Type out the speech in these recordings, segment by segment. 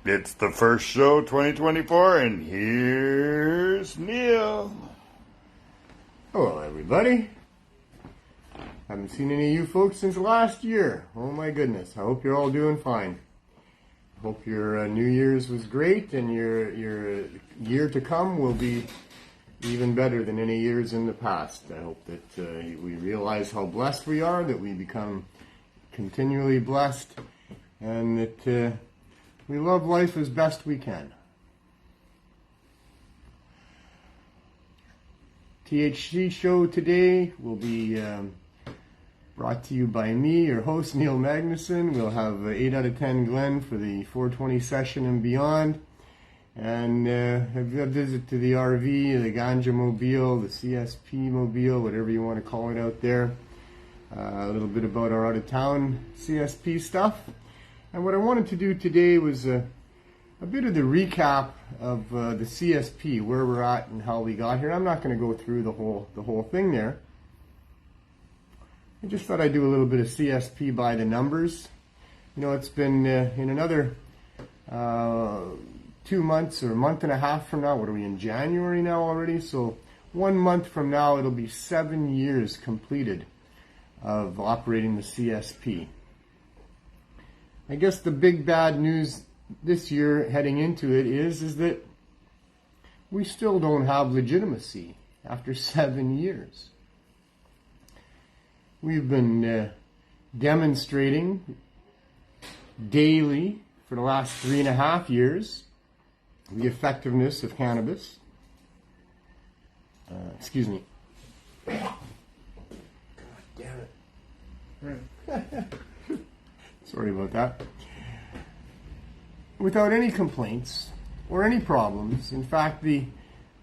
It's the first show 2024, and here's Neil. Hello, everybody. Haven't seen any of you folks since last year. Oh my goodness. I hope you're all doing fine. I hope your New Year's was great, and your year to come will be even better than any years in the past. I hope that we realize how blessed we are, that we become continually blessed, and that we love life as best we can. THC Show today will be brought to you by me, your host, Neil Magnuson. We'll have 8 out of 10 Glen for the 420 session and beyond. And a visit to the RV, the Ganja Mobile, the CSP Mobile, whatever you want to call it out there. A little bit about our out-of-town CSP stuff. And what I wanted to do today was a bit of the recap of the CSP, where we're at and how we got here. I'm not going to go through the whole thing there. I just thought I'd do a little bit of CSP by the numbers. You know, it's been in another 2 months or a month and a half from now. What are we in January now already? So 1 month from now, it'll be 7 years completed of operating the CSP. I guess the big bad news this year heading into it is that we still don't have legitimacy after 7 years. We've been demonstrating daily for the last 3.5 years the effectiveness of cannabis. Excuse me. God damn it. Sorry about that. Without any complaints or any problems. In fact, the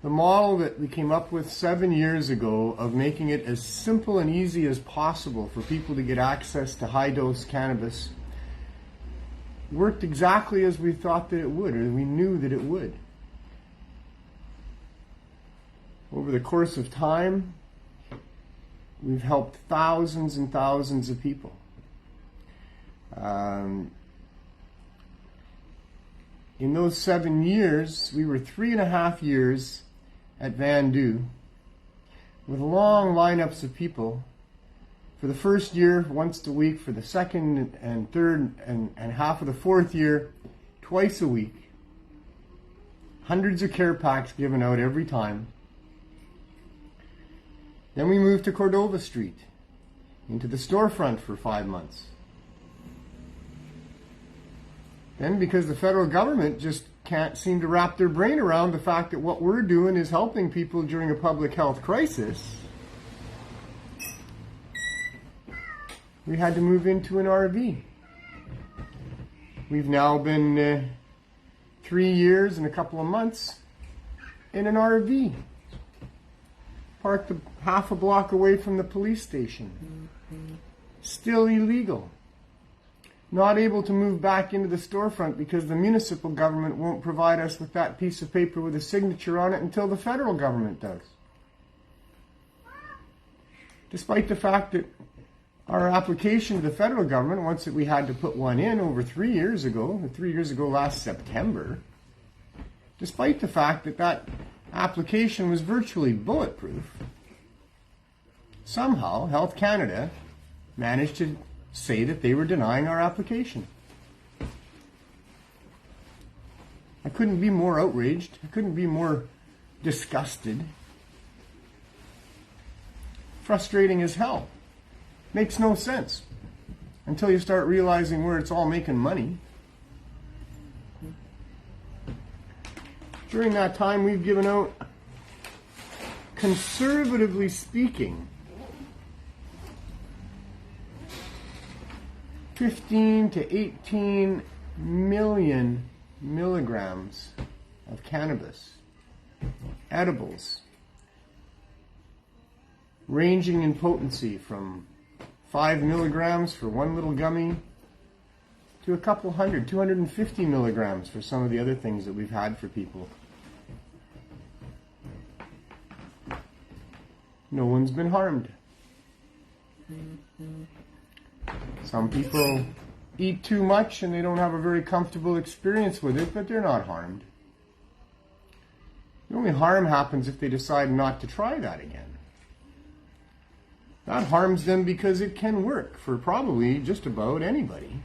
model that we came up with 7 years ago of making it as simple and easy as possible for people to get access to high-dose cannabis worked exactly as we thought that it would, or we knew that it would. Over the course of time, we've helped thousands and thousands of people. In those 7 years, we were 3.5 years at Vandu with long lineups of people. For the first year, once a week. For the second and third and half of the fourth year, twice a week. Hundreds of care packs given out every time. Then we moved to Cordova Street, into the storefront for 5 months. Then, because the federal government just can't seem to wrap their brain around the fact that what we're doing is helping people during a public health crisis, we had to move into an RV. We've now been 3 years and a couple of months in an RV, parked half a block away from the police station. Still illegal. Not able to move back into the storefront because the municipal government won't provide us with that piece of paper with a signature on it until the federal government does. Despite the fact that our application to the federal government, once that we had to put one in over 3 years ago, last September, despite the fact that that application was virtually bulletproof, somehow Health Canada managed to say that they were denying our application. I couldn't be more outraged. I couldn't be more disgusted. Frustrating as hell. Makes no sense until you start realizing where it's all making money. During that time, we've given out, conservatively speaking, 15 to 18 million milligrams of cannabis, edibles, ranging in potency from 5 milligrams for one little gummy to a couple hundred, 250 milligrams for some of the other things that we've had for people. No one's been harmed. Some people eat too much and they don't have a very comfortable experience with it, but they're not harmed. The only harm happens if they decide not to try that again. That harms them because it can work for probably just about anybody.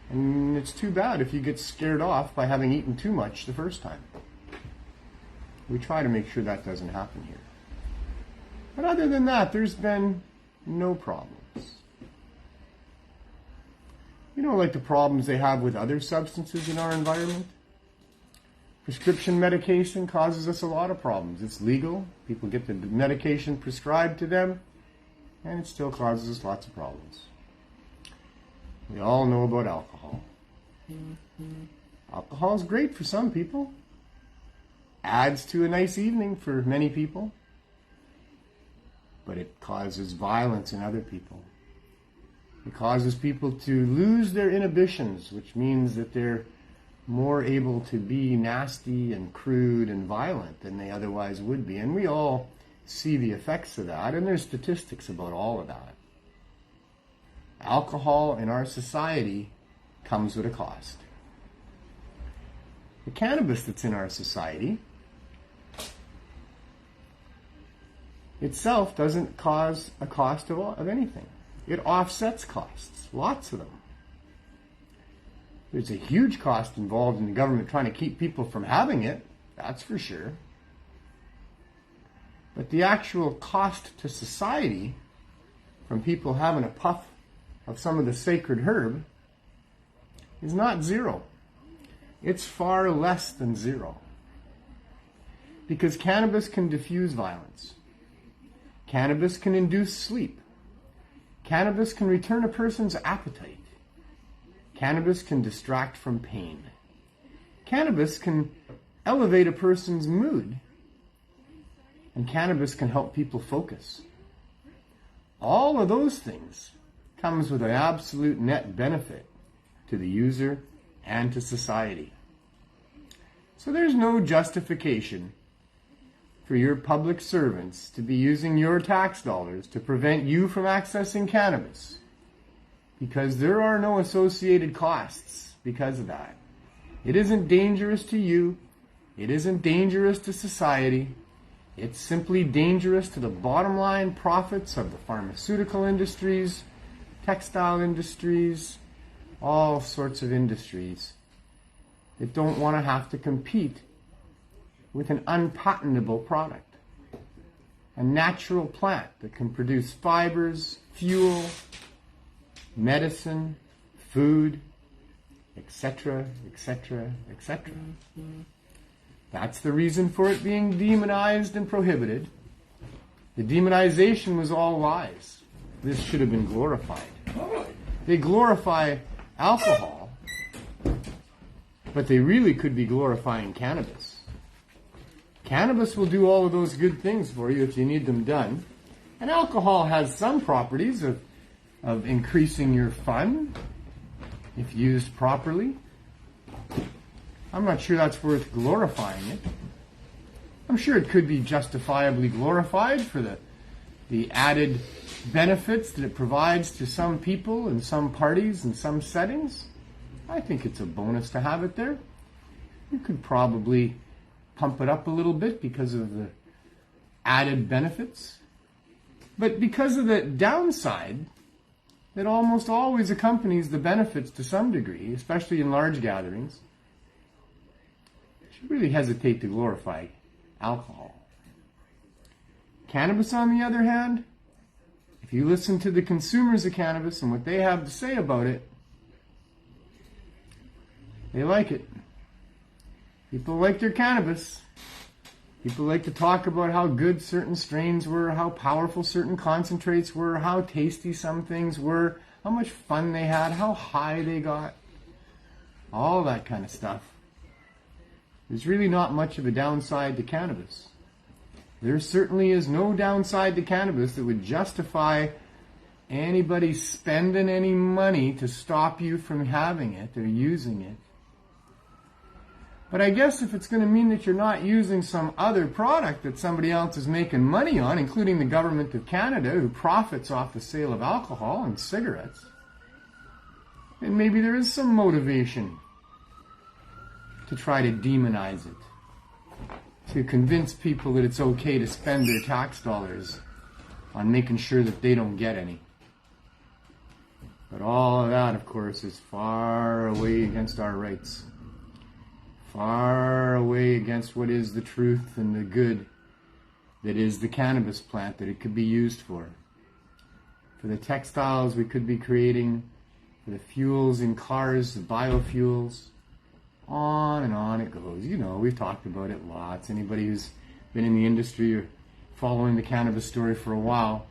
And it's too bad if you get scared off by having eaten too much the first time. We try to make sure that doesn't happen here. But other than that, there's been no problems. You know, like the problems they have with other substances in our environment? Prescription medication causes us a lot of problems. It's legal. People get the medication prescribed to them, and it still causes us lots of problems. We all know about alcohol. Alcohol is great for some people. Adds to a nice evening for many people. But it causes violence in other people. It causes people to lose their inhibitions, which means that they're more able to be nasty and crude and violent than they otherwise would be. And we all see the effects of that, and there's statistics about all of that. Alcohol in our society comes with a cost. The cannabis that's in our society itself doesn't cause a cost of anything. It offsets costs, lots of them. There's a huge cost involved in the government trying to keep people from having it, that's for sure. But the actual cost to society from people having a puff of some of the sacred herb is not zero. It's far less than zero. Because cannabis can diffuse violence. Cannabis can induce sleep. Cannabis can return a person's appetite. Cannabis can distract from pain. Cannabis can elevate a person's mood. And cannabis can help people focus. All of those things comes with an absolute net benefit to the user and to society. So there's no justification for your public servants to be using your tax dollars to prevent you from accessing cannabis, because there are no associated costs because of that. It isn't dangerous to you. It isn't dangerous to society. It's simply dangerous to the bottom line profits of the pharmaceutical industries, textile industries, all sorts of industries that don't want to have to compete with an unpatentable product. A natural plant that can produce fibers, fuel, medicine, food, etc., etc., etc. That's the reason for it being demonized and prohibited. The demonization was all lies. This should have been glorified. They glorify alcohol, but they really could be glorifying cannabis. Cannabis will do all of those good things for you if you need them done. And alcohol has some properties of increasing your fun if used properly. I'm not sure that's worth glorifying it. I'm sure it could be justifiably glorified for the added benefits that it provides to some people and some parties and some settings. I think it's a bonus to have it there. You could probably pump it up a little bit because of the added benefits. But because of the downside that almost always accompanies the benefits to some degree, especially in large gatherings, you should really hesitate to glorify alcohol. Cannabis, on the other hand, if you listen to the consumers of cannabis and what they have to say about it, they like it. People like their cannabis. People like to talk about how good certain strains were, how powerful certain concentrates were, how tasty some things were, how much fun they had, how high they got. All that kind of stuff. There's really not much of a downside to cannabis. There certainly is no downside to cannabis that would justify anybody spending any money to stop you from having it or using it. But I guess if it's going to mean that you're not using some other product that somebody else is making money on, including the government of Canada, who profits off the sale of alcohol and cigarettes, And maybe there is some motivation to try to demonize it, to convince people that it's okay to spend their tax dollars on making sure that they don't get any. But all of that, of course, is far away against our rights. Far away against what is the truth and the good that is the cannabis plant that it could be used for. For the textiles we could be creating, for the fuels in cars, the biofuels, on and on it goes. You know, we've talked about it lots. Anybody who's been in the industry or following the cannabis story for a while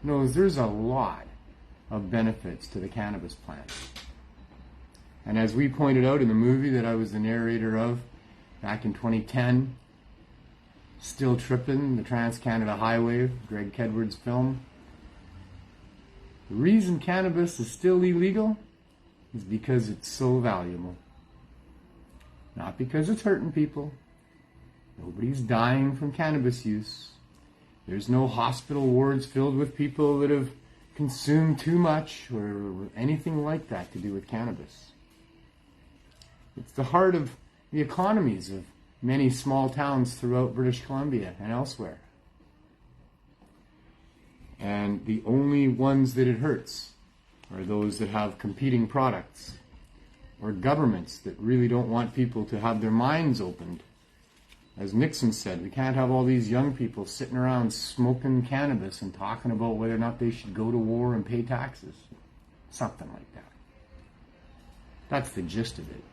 knows there's a lot of benefits to the cannabis plant. And as we pointed out in the movie that I was the narrator of back in 2010, Still Trippin', the Trans-Canada Highway, Greg Kedward's film, the reason cannabis is still illegal is because it's so valuable. Not because it's hurting people. Nobody's dying from cannabis use. There's no hospital wards filled with people that have consumed too much or anything like that to do with cannabis. It's the heart of the economies of many small towns throughout British Columbia and elsewhere. And the only ones that it hurts are those that have competing products or governments that really don't want people to have their minds opened. As Nixon said, we can't have all these young people sitting around smoking cannabis and talking about whether or not they should go to war and pay taxes. Something like that. That's the gist of it.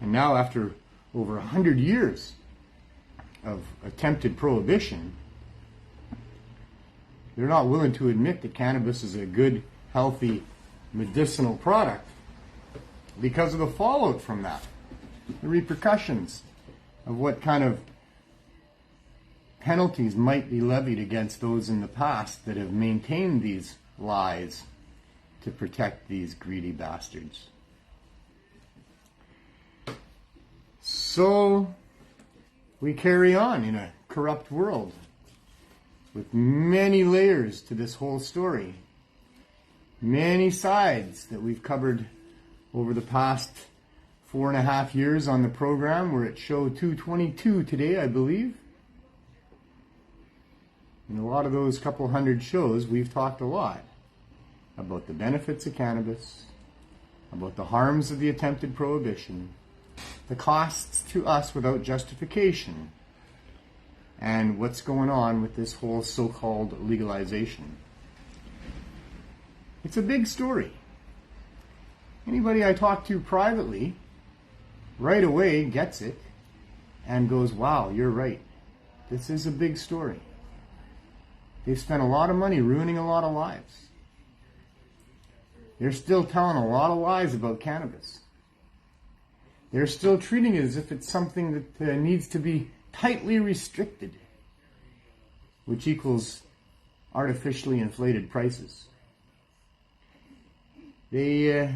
And now, after over 100 years of attempted prohibition, they're not willing to admit that cannabis is a good, healthy, medicinal product because of the fallout from that, the repercussions of what kind of penalties might be levied against those in the past that have maintained these lies to protect these greedy bastards. So we carry on in a corrupt world with many layers to this whole story, many sides that we've covered over the past 4.5 years on the program. We're at show 222 today, I believe. In a lot of those couple hundred shows, we've talked a lot about the benefits of cannabis, about the harms of the attempted prohibition, the costs to us without justification, and what's going on with this whole so-called legalization. It's a big story. Anybody I talk to privately right away gets it and goes, wow, you're right. This is a big story. They've spent a lot of money ruining a lot of lives. They're still telling a lot of lies about cannabis. They're still treating it as if it's something that needs to be tightly restricted, which equals artificially inflated prices. They've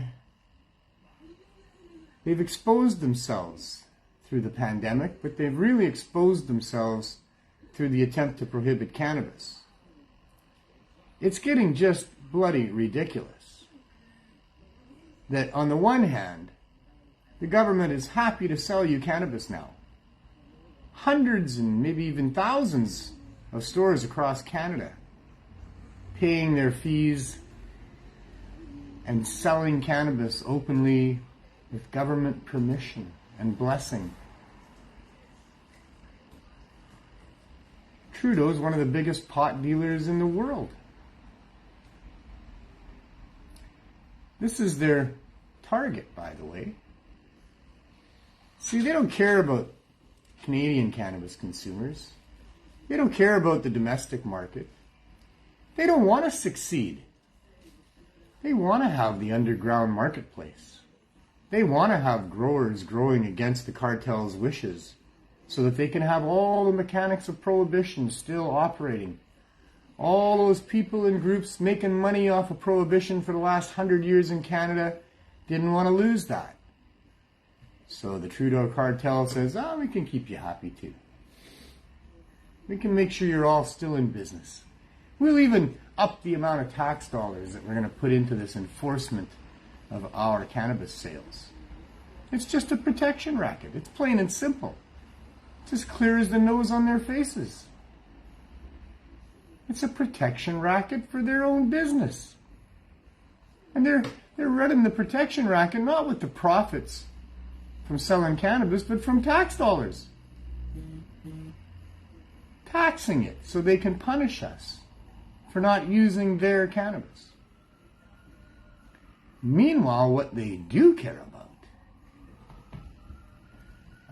exposed themselves through the pandemic, but they've really exposed themselves through the attempt to prohibit cannabis. It's getting just bloody ridiculous that on the one hand, the government is happy to sell you cannabis now. Hundreds and maybe even thousands of stores across Canada paying their fees and selling cannabis openly with government permission and blessing. Trudeau's one of the biggest pot dealers in the world. This is their target, by the way. See, they don't care about Canadian cannabis consumers. They don't care about the domestic market. They don't want to succeed. They want to have the underground marketplace. They want to have growers growing against the cartel's wishes so that they can have all the mechanics of prohibition still operating. All those people and groups making money off of prohibition for the last 100 years in Canada didn't want to lose that. So the Trudeau cartel says, we can keep you happy too. We can make sure you're all still in business. We'll even up the amount of tax dollars that we're going to put into this enforcement of our cannabis sales. It's just a protection racket. It's plain and simple. It's as clear as the nose on their faces. It's a protection racket for their own business. And they're running the protection racket not with the profits from selling cannabis, but from tax dollars. Taxing it so they can punish us for not using their cannabis. Meanwhile, what they do care about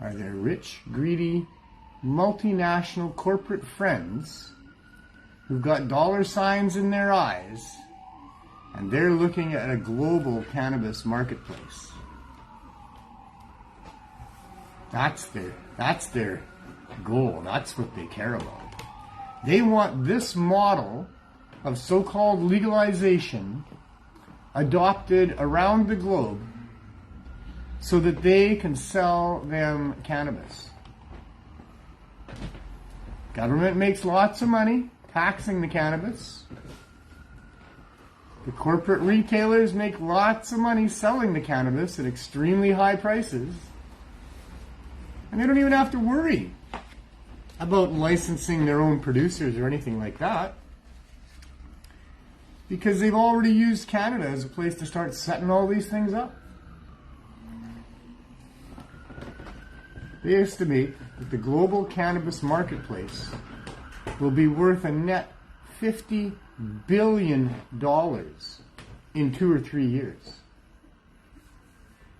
are their rich, greedy, multinational corporate friends who've got dollar signs in their eyes, and they're looking at a global cannabis marketplace. That's their goal. That's what they care about. They want this model of so-called legalization adopted around the globe so that they can sell them cannabis. Government makes lots of money taxing the cannabis. The corporate retailers make lots of money selling the cannabis at extremely high prices. And they don't even have to worry about licensing their own producers or anything like that, because they've already used Canada as a place to start setting all these things up. They estimate that the global cannabis marketplace will be worth a net $50 billion in 2 or 3 years.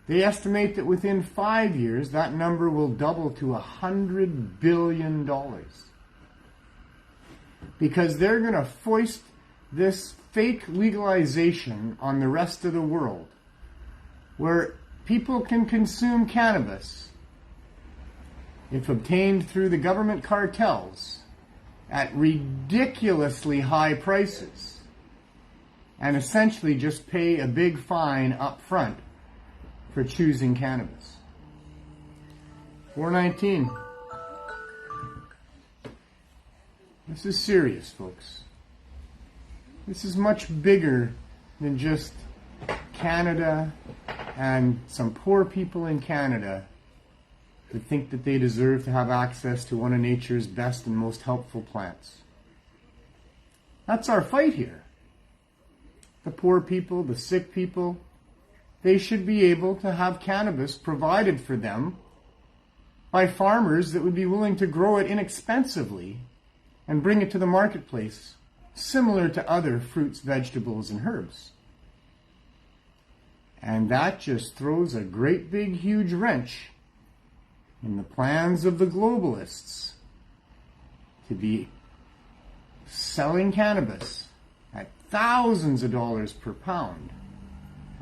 They estimate that within 5 years, that number will double to $100 billion. Because they're going to foist this fake legalization on the rest of the world, where people can consume cannabis, if obtained through the government cartels, at ridiculously high prices, and essentially just pay a big fine up front for choosing cannabis. 419. This is serious, folks. This is much bigger than just Canada and some poor people in Canada who think that they deserve to have access to one of nature's best and most helpful plants. That's our fight here. The poor people, the sick people, they should be able to have cannabis provided for them by farmers that would be willing to grow it inexpensively and bring it to the marketplace, similar to other fruits, vegetables, and herbs. And that just throws a great big huge wrench in the plans of the globalists to be selling cannabis at thousands of dollars per pound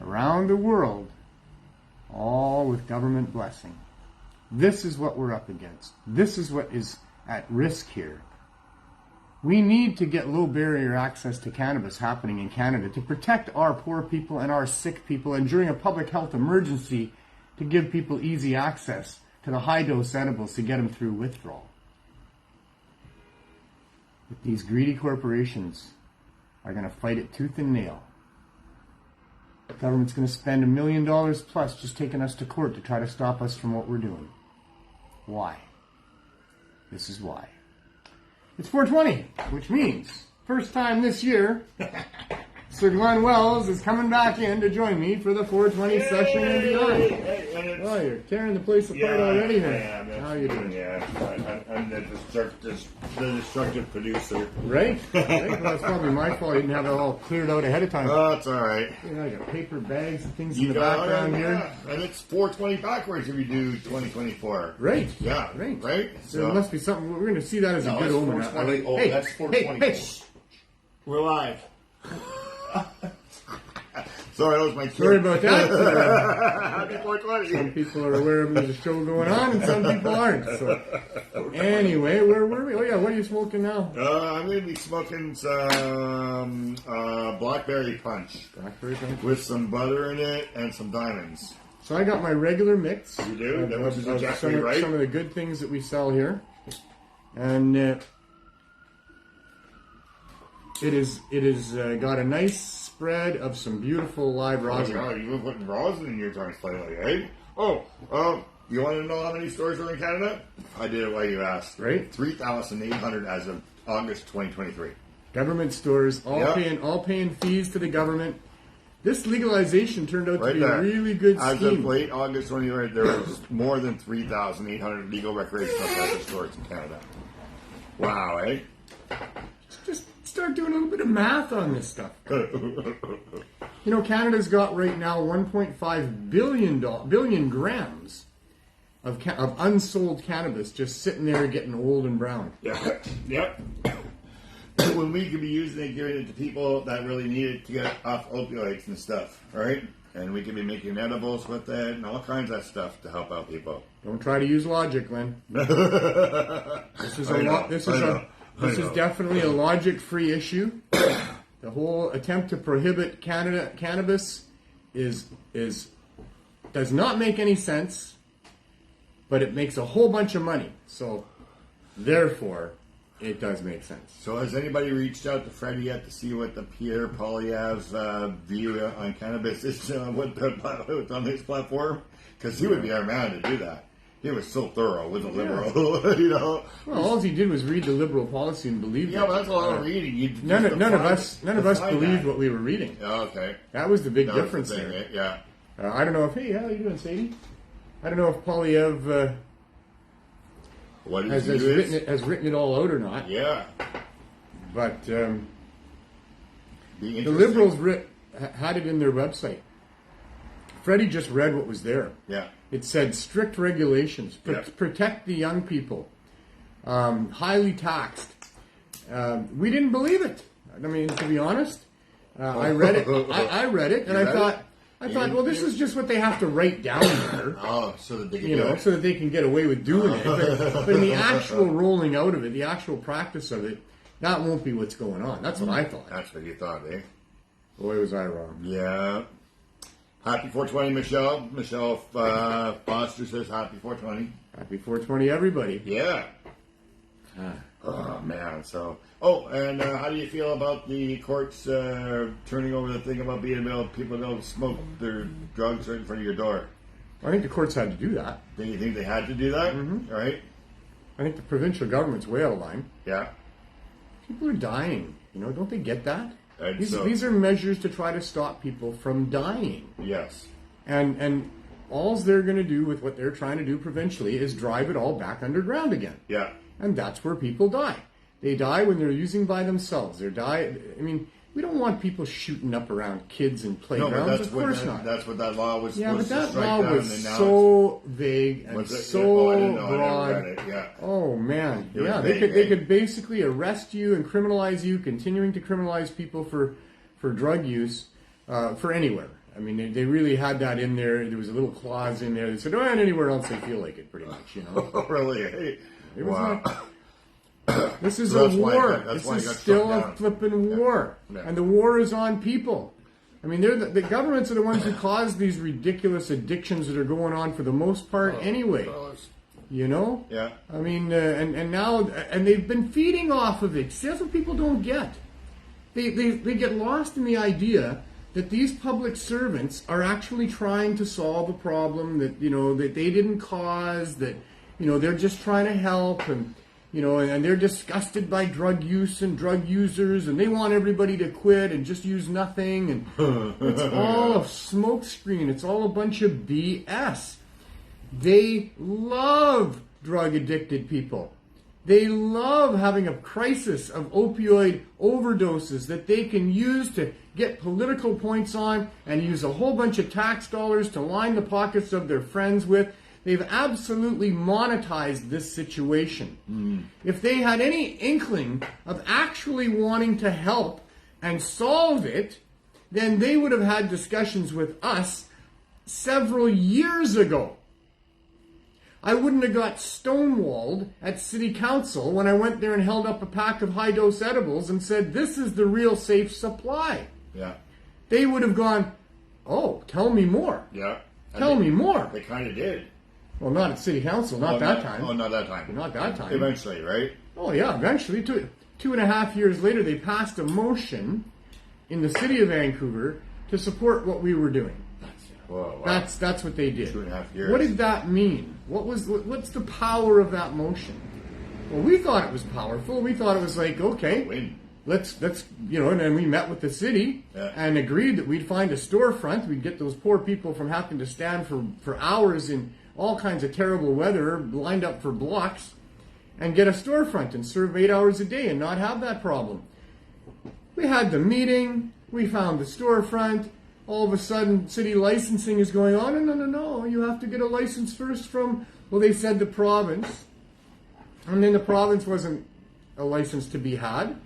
around the world, all with government blessing. This is what we're up against. This is what is at risk here. We need to get low barrier access to cannabis happening in Canada to protect our poor people and our sick people, and during a public health emergency to give people easy access to the high dose edibles to get them through withdrawal. But these greedy corporations are going to fight it tooth and nail. The government's going to spend $1 million plus just taking us to court to try to stop us from what we're doing. Why? This is why. It's 420, which means, first time this year, Sir Glenn Wells is coming back in to join me for the 420 session and beyond. Oh, you're tearing the place apart already here. How are you doing? Yeah, I'm the destructive producer. Right? Right? Well, that's probably my fault. You didn't have it all cleared out ahead of time. Oh, it's all right. You know, I got paper bags and things in the background here. Yeah. And it's 420 backwards if you do 2024. Right. Yeah. Right. So there must be something. We're going to see that as a good omen. Hey, that's 420. Hey. We're live. Sorry, that was my kid. Sorry about that. Happy 420. Some people are aware of there's a show going on, and some people aren't. So, anyway, where were we? Oh yeah, what are you smoking now? I'm going to be smoking some blackberry punch. Blackberry punch with some butter in it and some diamonds. So I got my regular mix. You do? That was exactly right. Some of the good things that we sell here, and It is got a nice spread of some beautiful live rosin. Oh, you've been putting rosin in your joints lately, eh? Oh, you want to know how many stores are in Canada? I did it while you asked. Right. 3,800 as of August 2023. Government stores, all paying fees to the government. This legalization turned out to be a really good scheme. As of late August 2023, there was more than 3,800 legal recreational cannabis stores in Canada. Wow, eh? Just start doing a little bit of math on this stuff. Canada's got right now 1.5 billion grams of unsold cannabis just sitting there getting old and brown. Yeah. Yep. When we could be using it, giving it to people that really need it to get off opioids and stuff, right? And we could be making edibles with it and all kinds of stuff to help out people. Don't try to use logic, Glenn. This is definitely a logic-free issue. The whole attempt to prohibit cannabis does not make any sense, but it makes a whole bunch of money. So, therefore, it does make sense. So has anybody reached out to Freddie yet to see what the Pierre Poilievre's view on cannabis is on his platform? Because he would be our man to do that. He was so thorough with the liberal, Well, all he did was read the liberal policy and believe it. Yeah, well, that's a lot of reading. None of us believed what we were reading. Okay. That was the big difference there. Eh? Yeah. I don't know if, hey, how are you doing, Sadie? I don't know if Poilievre has written it all out or not. Yeah. But the Liberals had it in their website. Freddie just read what was there. Yeah. It said strict regulations, protect the young people, highly taxed. We didn't believe it. I mean, to be honest, I read it. I read it, and I thought, well, this is just what they have to write down there. Oh, so that they can so that they can get away with doing it. But in the actual rolling out of it, the actual practice of it, that won't be what's going on. That's what I thought. That's what you thought, eh? Boy, was I wrong. Yeah. Happy 420, Michelle. Michelle Foster says happy 420. Happy 420, everybody. Yeah. Oh, man. So, and how do you feel about the courts turning over the thing about being able people don't smoke their drugs right in front of your door? I think the courts had to do that. Do you think they had to do that? Mm-hmm. All right. I think the provincial government's way out of line. Yeah. People are dying. Don't they get that? And these are measures to try to stop people from dying. Yes. And all they're going to do with what they're trying to do provincially is drive it all back underground again. Yeah. And that's where people die. They die when they're using by themselves. We don't want people shooting up around kids in playgrounds. Of course not. That's what that law was. Yeah, was but that to law was so vague and so broad. I never read it. Yeah. Oh man, Yeah, they could basically arrest you and criminalize you, continuing to criminalize people for drug use for anywhere. I mean, they really had that in there. There was a little clause in there that said, and anywhere else they feel like it, pretty much. Oh, really? Hey. Wow. This is a war. This is still a flipping war. Yeah. And the war is on people. I mean, the governments are the ones who cause these ridiculous addictions that are going on for the most part anyway. Yeah. I mean, and now they've been feeding off of it. See, that's what people don't get. They get lost in the idea that these public servants are actually trying to solve a problem that that they didn't cause. That they're just trying to help and they're disgusted by drug use and drug users, and they want everybody to quit and just use nothing. And it's all a smokescreen. It's all a bunch of BS. They love drug-addicted people. They love having a crisis of opioid overdoses that they can use to get political points on and use a whole bunch of tax dollars to line the pockets of their friends with. They've absolutely monetized this situation. If they had any inkling of actually wanting to help and solve it, then they would have had discussions with us several years ago. I wouldn't have got stonewalled at City Council when I went there and held up a pack of high-dose edibles and said, this is the real safe supply. Yeah. They would have gone, oh, tell me more. Yeah. Tell me more. They kind of did. Well, not at City Council, not that time. Oh, not that time. Not that time. Eventually, right? Oh, yeah, eventually. 2.5 years later, they passed a motion in the city of Vancouver to support what we were doing. Whoa, wow. That's what they did. 2.5 years. What did that mean? What's the power of that motion? Well, we thought it was powerful. We thought it was like, okay, Win. let's and then we met with the city and agreed that we'd find a storefront. We'd get those poor people from having to stand for hours in all kinds of terrible weather, lined up for blocks, and get a storefront and serve 8 hours a day and not have that problem. We had the meeting. We found the storefront. All of a sudden, city licensing is going on. No, you have to get a license first from, well, they said the province. And then the province wasn't a license to be had.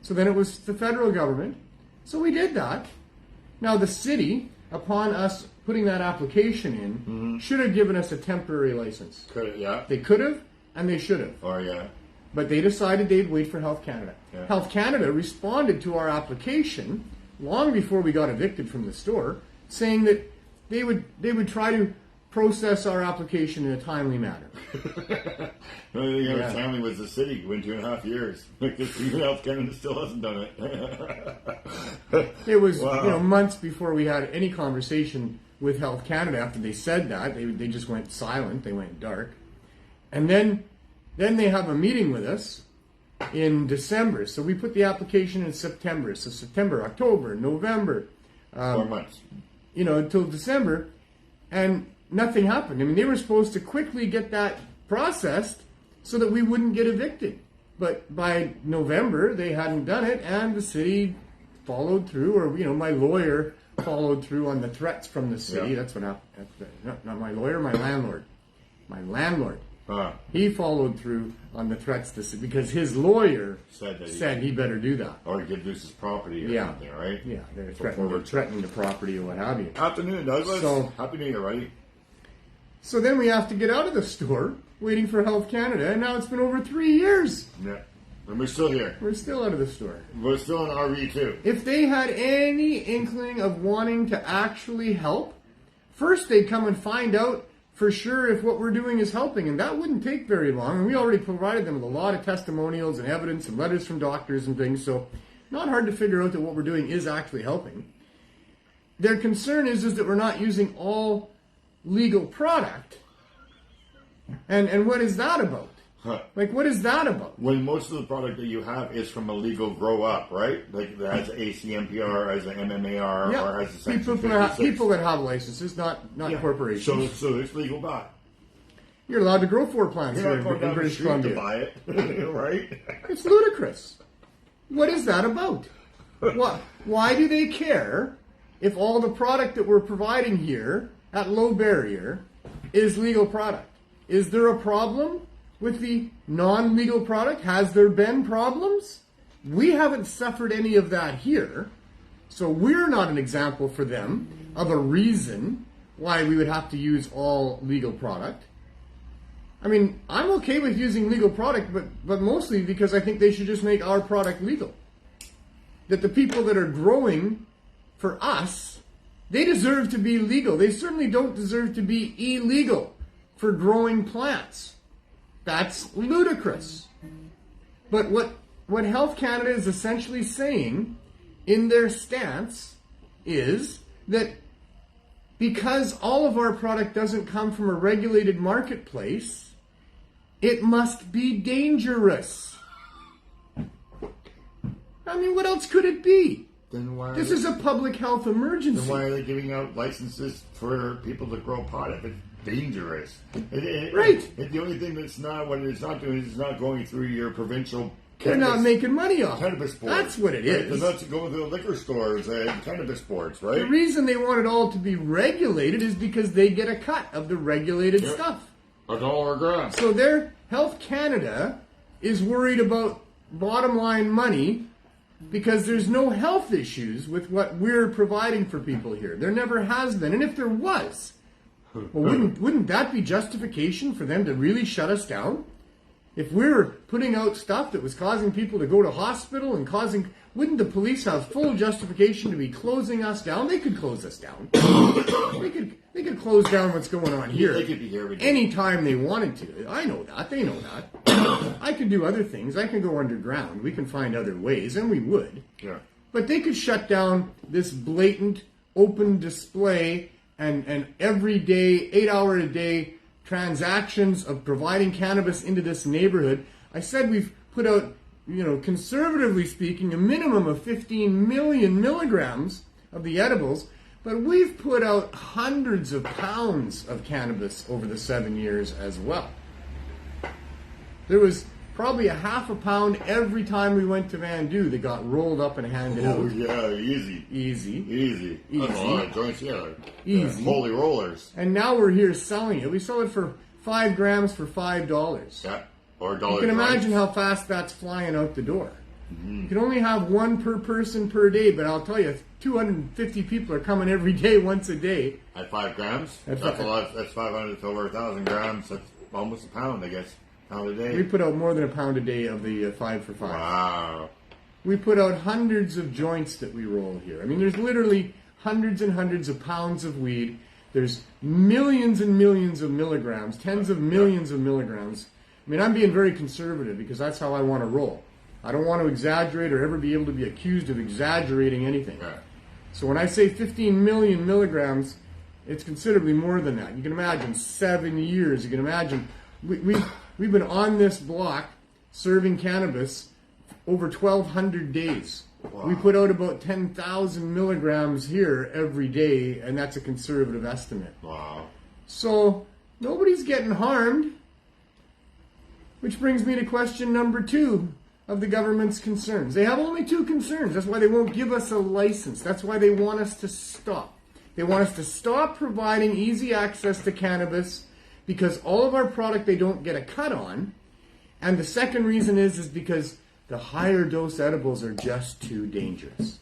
So then it was the federal government. So we did that. Now the city, upon us putting that application in, should have given us a temporary license. They could have, and they should have. Oh, yeah. But they decided they'd wait for Health Canada. Yeah. Health Canada responded to our application long before we got evicted from the store, saying that they would try to process our application in a timely manner. The only thing I was timely was the city. Went 2.5 years because even Health Canada still hasn't done it. It was Wow. months before we had any conversation with Health Canada. After they said that, they just went silent. They went dark, and then they have a meeting with us in December. So we put the application in September. So September, October, November. 4 months. Until December. And nothing happened. I mean, they were supposed to quickly get that processed so that we wouldn't get evicted. But by November, they hadn't done it, and the city followed through, or, my lawyer followed through on the threats from the city. Yeah. That's what happened. Not my lawyer, my landlord. My landlord. Huh. He followed through on the threats because his lawyer Said he better do that. Or he could lose his property or something, right? Yeah, they're threatening the property or what have you. Afternoon, Douglas. So- Happy New Year, buddy. So then we have to get out of the store, waiting for Health Canada, and now it's been over 3 years. Yeah. And we're still here. We're still out of the store. We're still in RV too. If they had any inkling of wanting to actually help, first they'd come and find out for sure if what we're doing is helping, and that wouldn't take very long. And we already provided them with a lot of testimonials and evidence and letters from doctors and things, so not hard to figure out that what we're doing is actually helping. Their concern is that we're not using all legal product. And what is that about? Huh. Like, what is that about? When most of the product that you have is from a legal grow up, right? Like that has ACMPR, has an MMAR, or has a Section 56. People that have licenses, not corporations. So it's legal buy. You're allowed to grow 4 plants You're here not going in down the British street Columbia. to buy it, right? It's ludicrous. What is that about? Why do they care if all the product that we're providing here at low barrier is legal product? Is there a problem with the non-legal product? Has there been problems? We haven't suffered any of that here, so we're not an example for them of a reason why we would have to use all legal product. I mean, I'm okay with using legal product, but mostly because I think they should just make our product legal. That the people that are growing for us, they deserve to be legal. They certainly don't deserve to be illegal for growing plants. That's ludicrous. But what Health Canada is essentially saying in their stance is that because all of our product doesn't come from a regulated marketplace, it must be dangerous. I mean, what else could it be? Then why? This is a public health emergency. Then why are they giving out licenses for people to grow pot if it's dangerous? Right. The only thing that's not, what it's not doing is it's not going through your provincial They're not making money off it. cannabis board. That's what it is. They're not going to the liquor stores and cannabis boards, right? The reason they want it all to be regulated is because they get a cut of the regulated stuff. $1 a gram. So their Health Canada is worried about bottom line money because there's no health issues with what we're providing for people here. There never has been. And if there was, well, wouldn't that be justification for them to really shut us down? If we're putting out stuff that was causing people to go to hospital and wouldn't the police have full justification to be closing us down? They could close us down. They could close down what's going on here. They could be here anytime they wanted to. I know that. They know that. I could do other things. I can go underground. We can find other ways, and we would. Yeah. But they could shut down this blatant, open display and every day, 8 hour a day transactions of providing cannabis into this neighborhood. I said we've put out, conservatively speaking, a minimum of 15 million milligrams of the edibles, but we've put out hundreds of pounds of cannabis over the 7 years as well. There was probably a half a pound every time we went to Vandu that got rolled up and handed out. Oh, yeah, easy. That's a lot of joints, Easy. Holy rollers. And now we're here selling it. We sell it for 5 grams for $5. Yeah, or $1. You can imagine how fast that's flying out the door. Mm-hmm. You can only have one per person per day, but I'll tell you, 250 people are coming every day, once a day. At 5 grams? That's a lot. That's 500 to over 1,000 grams. That's almost a pound, I guess. Pound a day. We put out more than a pound a day of the 5 for 5. Wow. We put out hundreds of joints that we roll here. I mean, there's literally hundreds and hundreds of pounds of weed. There's millions and millions of milligrams, tens of millions of milligrams. I mean, I'm being very conservative because that's how I want to roll. I don't want to exaggerate or ever be able to be accused of exaggerating anything. Right. So when I say 15 million milligrams, it's considerably more than that. You can imagine 7 years. You can imagine we've been on this block serving cannabis over 1,200 days. Wow. We put out about 10,000 milligrams here every day, and that's a conservative estimate. Wow. So nobody's getting harmed, which brings me to question number 2 of the government's concerns. They have only 2 concerns. That's why they won't give us a license. That's why they want us to stop. They want us to stop providing easy access to cannabis because all of our product they don't get a cut on. And the second reason is because the higher dose edibles are just too dangerous.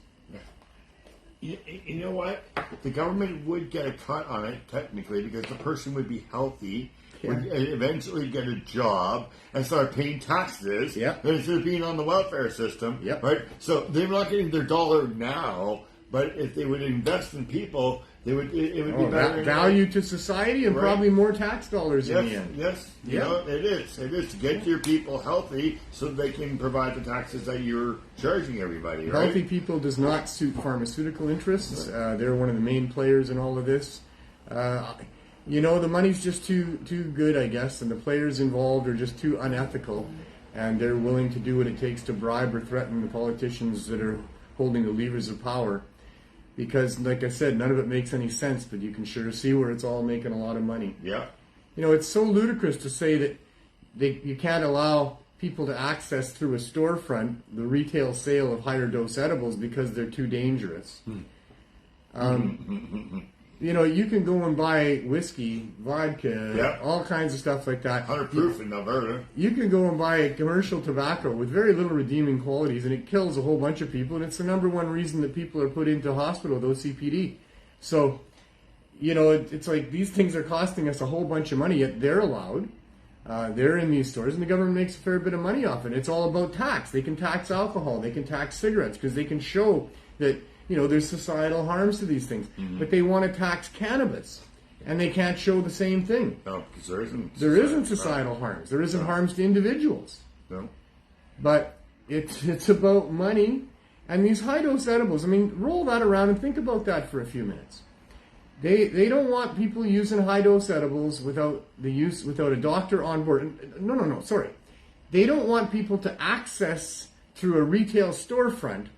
You know what? The government would get a cut on it, technically, because the person would be healthy, would eventually get a job, and start paying taxes, instead of being on the welfare system, right? So they're not getting their dollar now, but if they would invest in people, it would be better. Value to society and probably more tax dollars in the end. Yes, it is. It is to get your people healthy so they can provide the taxes that you're charging everybody. Right? Healthy people does not suit pharmaceutical interests. They're one of the main players in all of this. The money's just too good, I guess, and the players involved are just too unethical, and they're willing to do what it takes to bribe or threaten the politicians that are holding the levers of power. Because, like I said, none of it makes any sense, but you can sure see where it's all making a lot of money. Yeah. It's so ludicrous to say that you can't allow people to access through a storefront the retail sale of higher dose edibles because they're too dangerous. You can go and buy whiskey, vodka, all kinds of stuff like that. 100 proof in Alberta. You can go and buy commercial tobacco with very little redeeming qualities, and it kills a whole bunch of people, and it's the number one reason that people are put into hospital, those CPD. So, it's like these things are costing us a whole bunch of money, yet they're allowed. They're in these stores, and the government makes a fair bit of money off it. It's all about tax. They can tax alcohol. They can tax cigarettes because they can show that there's societal harms to these things. Mm-hmm. But they want to tax cannabis, and they can't show the same thing. No, because there isn't societal harms. There isn't harms to individuals. No. But it's about money. And these high-dose edibles, roll that around and think about that for a few minutes. They don't want people using high-dose edibles without a doctor on board. No, sorry. They don't want people to access through a retail storefront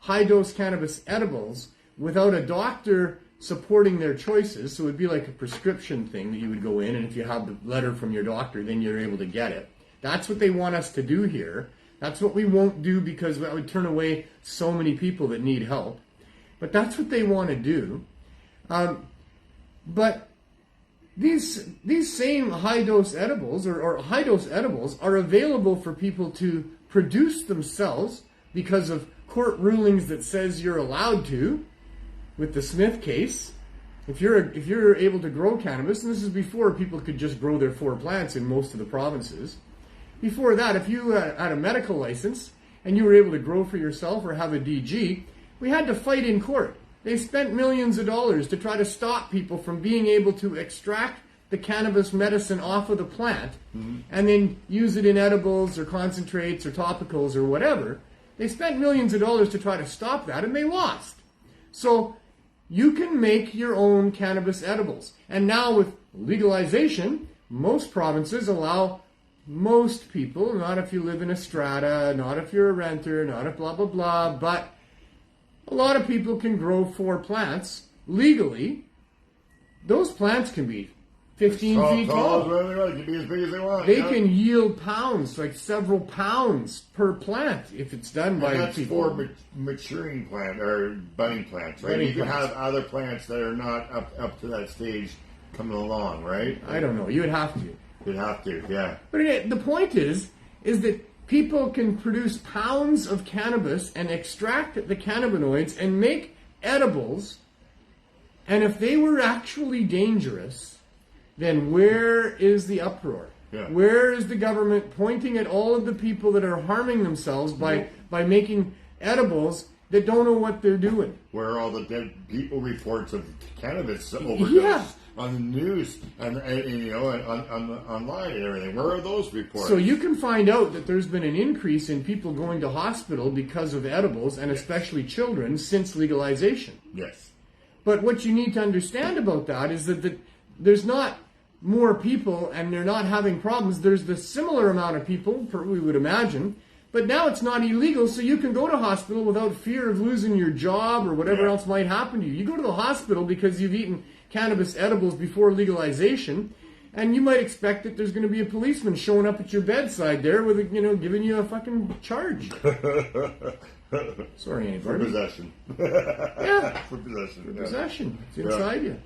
high-dose cannabis edibles without a doctor supporting their choices. So it would be like a prescription thing that you would go in, and if you have the letter from your doctor, then you're able to get it. That's what they want us to do here. That's what we won't do because that would turn away so many people that need help. But that's what they want to do. But these same high-dose edibles or high-dose edibles are available for people to produce themselves because of court rulings that says you're allowed to. With the Smith case, if you're able to grow cannabis, and this is before people could just grow their 4 plants in most of the provinces, Before that, if you had a medical license and you were able to grow for yourself or have a DG, we had to fight in court. They spent millions of dollars to try to stop people from being able to extract the cannabis medicine off of the plant and then use it in edibles or concentrates or topicals or whatever. They spent millions of dollars to try to stop that, and they lost. So you can make your own cannabis edibles. And now with legalization, most provinces allow most people, not if you live in a strata, not if you're a renter, not if blah, blah, blah, but a lot of people can grow 4 plants legally. Those plants can be 15 feet tall. They can be as big as they want. They can yield pounds, like several pounds per plant, if it's done by that's people. for maturing plant or budding plants, right? Budding you can plants. have other plants that are not up to that stage coming along, right? I don't know. You would have to. You'd have to, yeah. But the point is that people can produce pounds of cannabis and extract the cannabinoids and make edibles. And if they were actually dangerous, then where is the uproar? Yeah. Where is the government pointing at all of the people that are harming themselves by making edibles that don't know what they're doing? Where are all the dead people reports of cannabis overdose on the news and you know and online and everything? Where are those reports? So you can find out that there's been an increase in people going to hospital because of edibles, and especially children, since legalization. Yes. But what you need to understand about that is that there's not more people and they're not having problems. There's the similar amount of people, we would imagine, but now it's not illegal, so you can go to hospital without fear of losing your job or whatever else might happen to you. You go to the hospital because you've eaten cannabis edibles before legalization, and you might expect that there's going to be a policeman showing up at your bedside there with, giving you a fucking charge. Sorry, anybody. For possession. Yeah. For possession. For possession. It's inside you.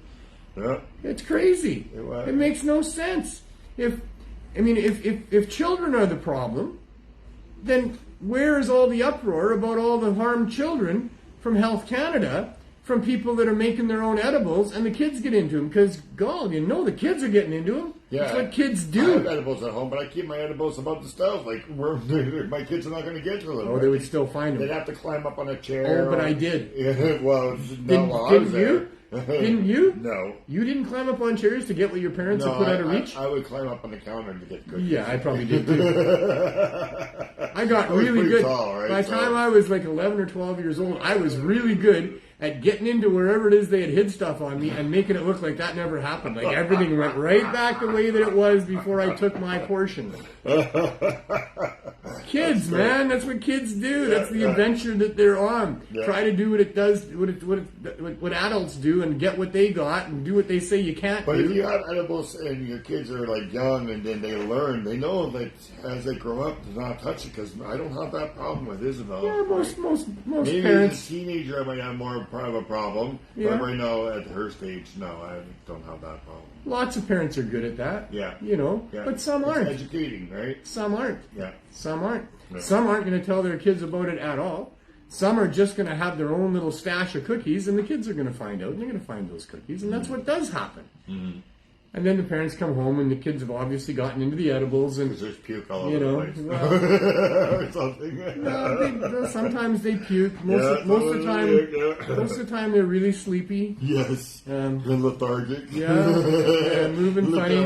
Yeah. It's crazy. It makes no sense. If children are the problem, then where is all the uproar about all the harmed children from Health Canada, from people that are making their own edibles, and the kids get into them? Because, God, the kids are getting into them. Yeah. That's what kids do. I have edibles at home, but I keep my edibles above the stove. Like, my kids are not going to get to them. Oh, they would still find them. They'd have to climb up on a chair. Oh, but I did. Yeah, well, no, while I was there. Didn't you? No. You didn't climb up on chairs to get what your parents had put out of reach? I would climb up on the counter to get good. Yeah, I probably did too. I got really good. Tall, right? By the time I was like 11 or 12 years old, I was really good at getting into wherever it is they had hid stuff on me and making it look like that never happened. Like everything went right back the way that it was before I took my portion. Kids, man, that's what kids do. That's the adventure that they're on. Yeah. Try to do what it does, what adults do, and get what they got, and do what they say you can't do. But if you have edibles and your kids are like young and then they learn, they know that as they grow up to not touch it, because I don't have that problem with Isabel. Yeah, most Maybe parents. as a teenager I might have more of a problem, Yeah. but right now at her stage, no, I don't have that problem. Lots of parents are good at that. Yeah. Yeah. But some aren't. It's educating, right? Some aren't. Yeah. Some aren't. Yeah. Some aren't going to tell their kids about it at all. Some are just going to have their own little stash of cookies, and the kids are going to find out, and they're going to find those cookies, and that's what does happen. Mm-hmm. And then the parents come home, and the kids have obviously gotten into the edibles, and because there's puke all over the place. Well, or something. No, sometimes they puke. Most of the time they're really sleepy. Yes. And lethargic. Yeah. Moving funny.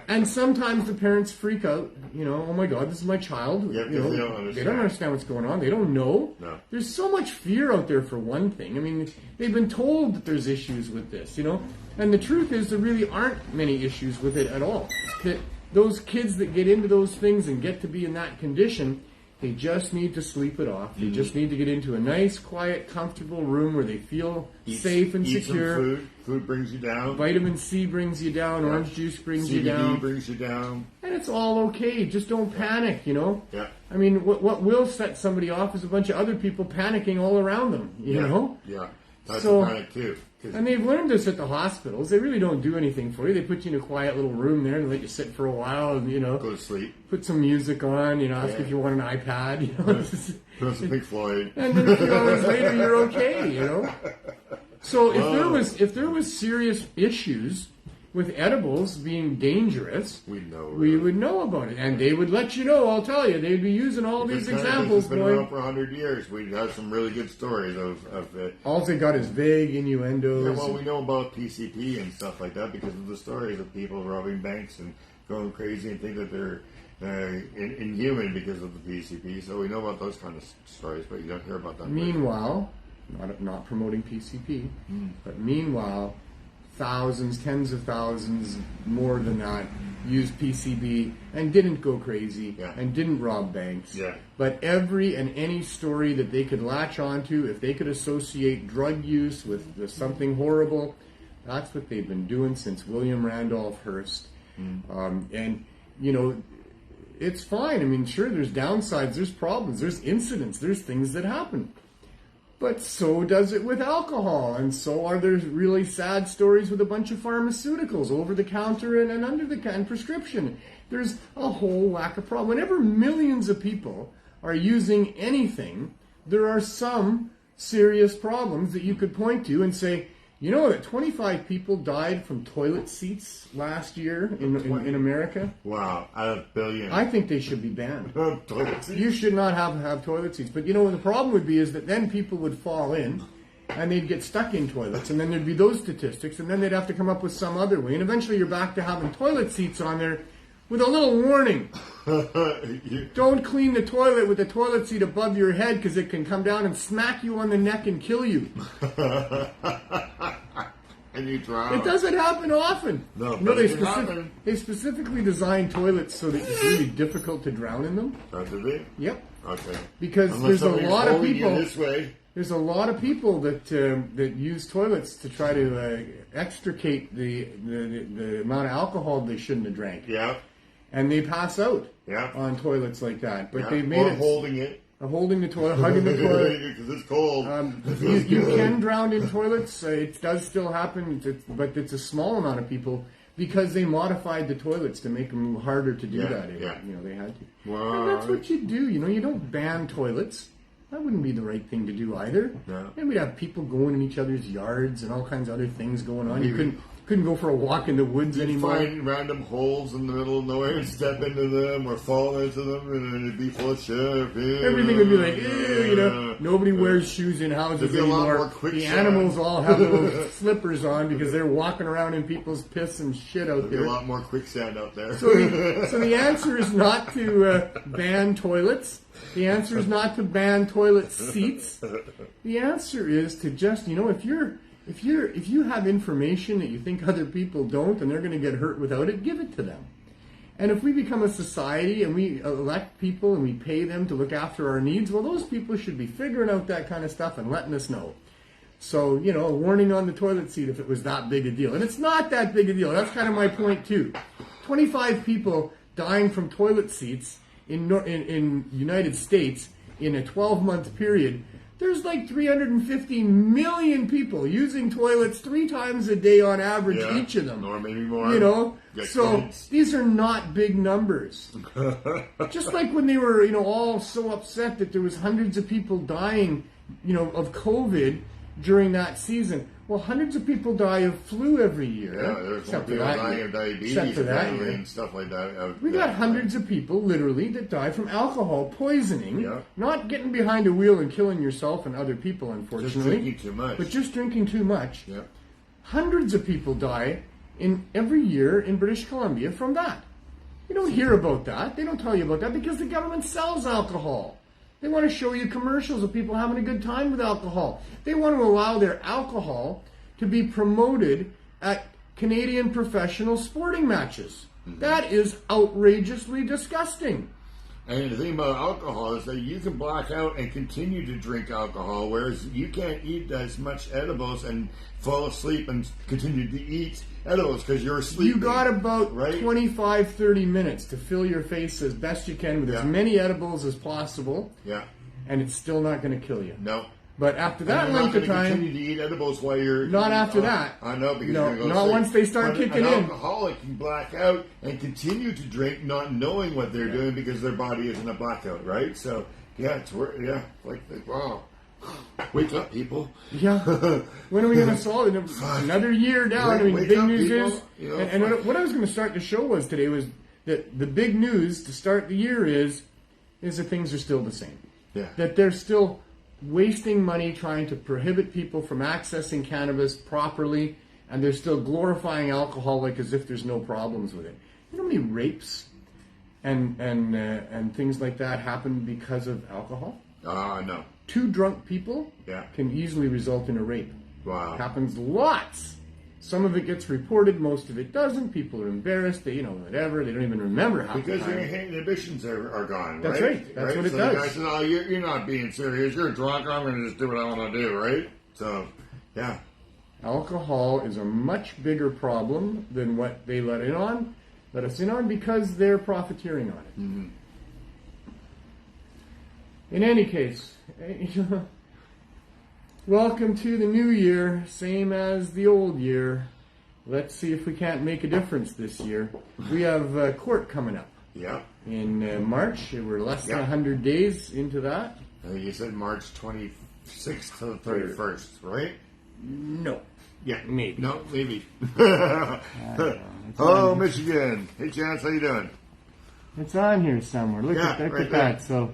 And sometimes the parents freak out. Oh my God, this is my child. Yeah, because they don't understand what's going on. They don't know. No. There's so much fear out there for one thing. I mean, they've been told that there's issues with this, And the truth is there really aren't many issues with it at all. That those kids that get into those things and get to be in that condition, they just need to sleep it off. They just need to get into a nice, quiet, comfortable room where they feel safe and secure. Some food. Food brings you down. Vitamin C brings you down. Orange juice brings you down. CBD brings you down. And it's all okay. Just don't panic, Yeah. I mean, what will set somebody off is a bunch of other people panicking all around them, you know? Yeah. That's So- a panic too. And they've learned this at the hospitals. They really don't do anything for you. They put you in a quiet little room there and let you sit for a while and, Go to sleep. put some music on, ask if you want an iPad, Put on some Pink Floyd. And then a few hours later, you're okay, So if there was serious issues, with edibles being dangerous, we would know about it. And they would let you know, I'll tell you, they'd be using all these examples. It's been around for 100 years. We have some really good stories of it. All they got is vague innuendos. Yeah, well, we know about PCP and stuff like that because of the stories of people robbing banks and going crazy and think that they're inhuman because of the PCP. So we know about those kind of stories, but you don't hear about that. Meanwhile, not promoting PCP, but meanwhile, thousands, tens of thousands, more than that, used PCB and didn't go crazy and didn't rob banks. Yeah. But every and any story that they could latch onto, if they could associate drug use with something horrible, that's what they've been doing since William Randolph Hearst. And, you know, it's fine. I mean, sure, there's downsides, there's problems, there's incidents, there's things that happen. But so does it with alcohol, and so are there really sad stories with a bunch of pharmaceuticals, over-the-counter and under-the-counter prescription. There's a whole whack of problems. Whenever millions of people are using anything, there are some serious problems that you could point to and say, you know that 25 people died from toilet seats last year in America? Wow, out of billions. I think they should be banned. Toilet seats? You should not have toilet seats. But you know what the problem would be is that then people would fall in and they'd get stuck in toilets, and then there'd be those statistics, and then they'd have to come up with some other way. And eventually you're back to having toilet seats on there with a little warning. Don't clean the toilet with the toilet seat above your head because it can come down and smack you on the neck and kill you. And you drown. It doesn't happen often. No, they specifically designed toilets so that it's really difficult to drown in them. That's it? Yep. Okay. Because there's a lot of people this way. There's a lot of people that use toilets to try to extricate the amount of alcohol they shouldn't have drank. Yeah. And they pass out on toilets like that. But they made it holding it. Holding the toilet, hugging the toilet. Because it's cold. You can drown in toilets. It does still happen, but it's a small amount of people because they modified the toilets to make them harder to do that. You know, they had to. Wow. And that's what you do. You know, you don't ban toilets. That wouldn't be the right thing to do either. Yeah. And we'd have people going in each other's yards and all kinds of other things going on. You couldn't go for a walk in the woods anymore. Find random holes in the middle of nowhere and step into them or fall into them, and it'd be full of shit. Everything would be like, ew, you know. Nobody wears shoes in houses anymore. The animals all have little slippers on because they're walking around in people's piss and shit out there. There'd be a lot more quicksand out there. So the answer is not to ban toilets. The answer is not to ban toilet seats. The answer is to just, you know, if you have information that you think other people don't and they're going to get hurt without it, give it to them. And if we become a society and we elect people and we pay them to look after our needs, well, those people should be figuring out that kind of stuff and letting us know. So, you know, a warning on the toilet seat if it was that big a deal. And it's not that big a deal. That's kind of my point, too. 25 people dying from toilet seats in United States in a 12-month period. There's like 350 million people using toilets 3 times a day on average, each of them. Or maybe more. You know? So these are not big numbers. Just like when they were, you know, all so upset that there was hundreds of people dying, you know, of COVID during that season. Well, hundreds of people die of flu every year. Yeah, there's more people dying of diabetes and stuff like that. We got hundreds of people, literally, that die from alcohol poisoning. Not getting behind a wheel and killing yourself and other people, unfortunately. Just drinking too much. But just drinking too much. Yeah. Hundreds of people die every year in British Columbia from that. You don't hear about that. They don't tell you about that because the government sells alcohol. They want to show you commercials of people having a good time with alcohol. They want to allow their alcohol to be promoted at Canadian professional sporting matches. That is outrageously disgusting. And the thing about alcohol is that you can black out and continue to drink alcohol, whereas you can't eat as much edibles and fall asleep and continue to eat edibles because you're sleeping. You got about 25, 30 minutes to fill your face as best you can with as many edibles as possible. Yeah. And it's still not going to kill you. No. But after that length of time, continue to eat edibles while you're not after that. I know because you're going to not once they start kicking in. An alcoholic can black out and continue to drink, not knowing what they're doing because their body is in a blackout, right? So wow. Wake up, people. Yeah. When are we going to solve it? Another year down. I mean, the big up, news people. is, You know, and what I was going to start the show was today was that the big news to start the year is that things are still the same. Yeah. That they're still wasting money trying to prohibit people from accessing cannabis properly, and they're still glorifying alcohol like as if there's no problems with it. You know how many rapes and things like that happen because of alcohol? No. 2 drunk people Yeah. can easily result in a rape. Wow. Happens lots. Some of it gets reported, most of it doesn't. People are embarrassed, they, whatever. They don't even remember half Because the your time. inhibitions are gone, That's right? right. That's what it so does. the guy says, oh, you're not being serious. You're drunk. I'm going to just do what I want to do, right? So, yeah. Alcohol is a much bigger problem than what they let us in on because they're profiteering on it. Mm-hmm. In any case, welcome to the new year, same as the old year. Let's see if we can't make a difference this year. We have court coming up Yeah. in March. We're less than 100 days into that. You said March 26th to the 31st, right? No. Yeah. Maybe. No, maybe. I don't know. Hello, Michigan. Hey, Chance, how you doing? It's on here somewhere. Look Yeah, at right that. So,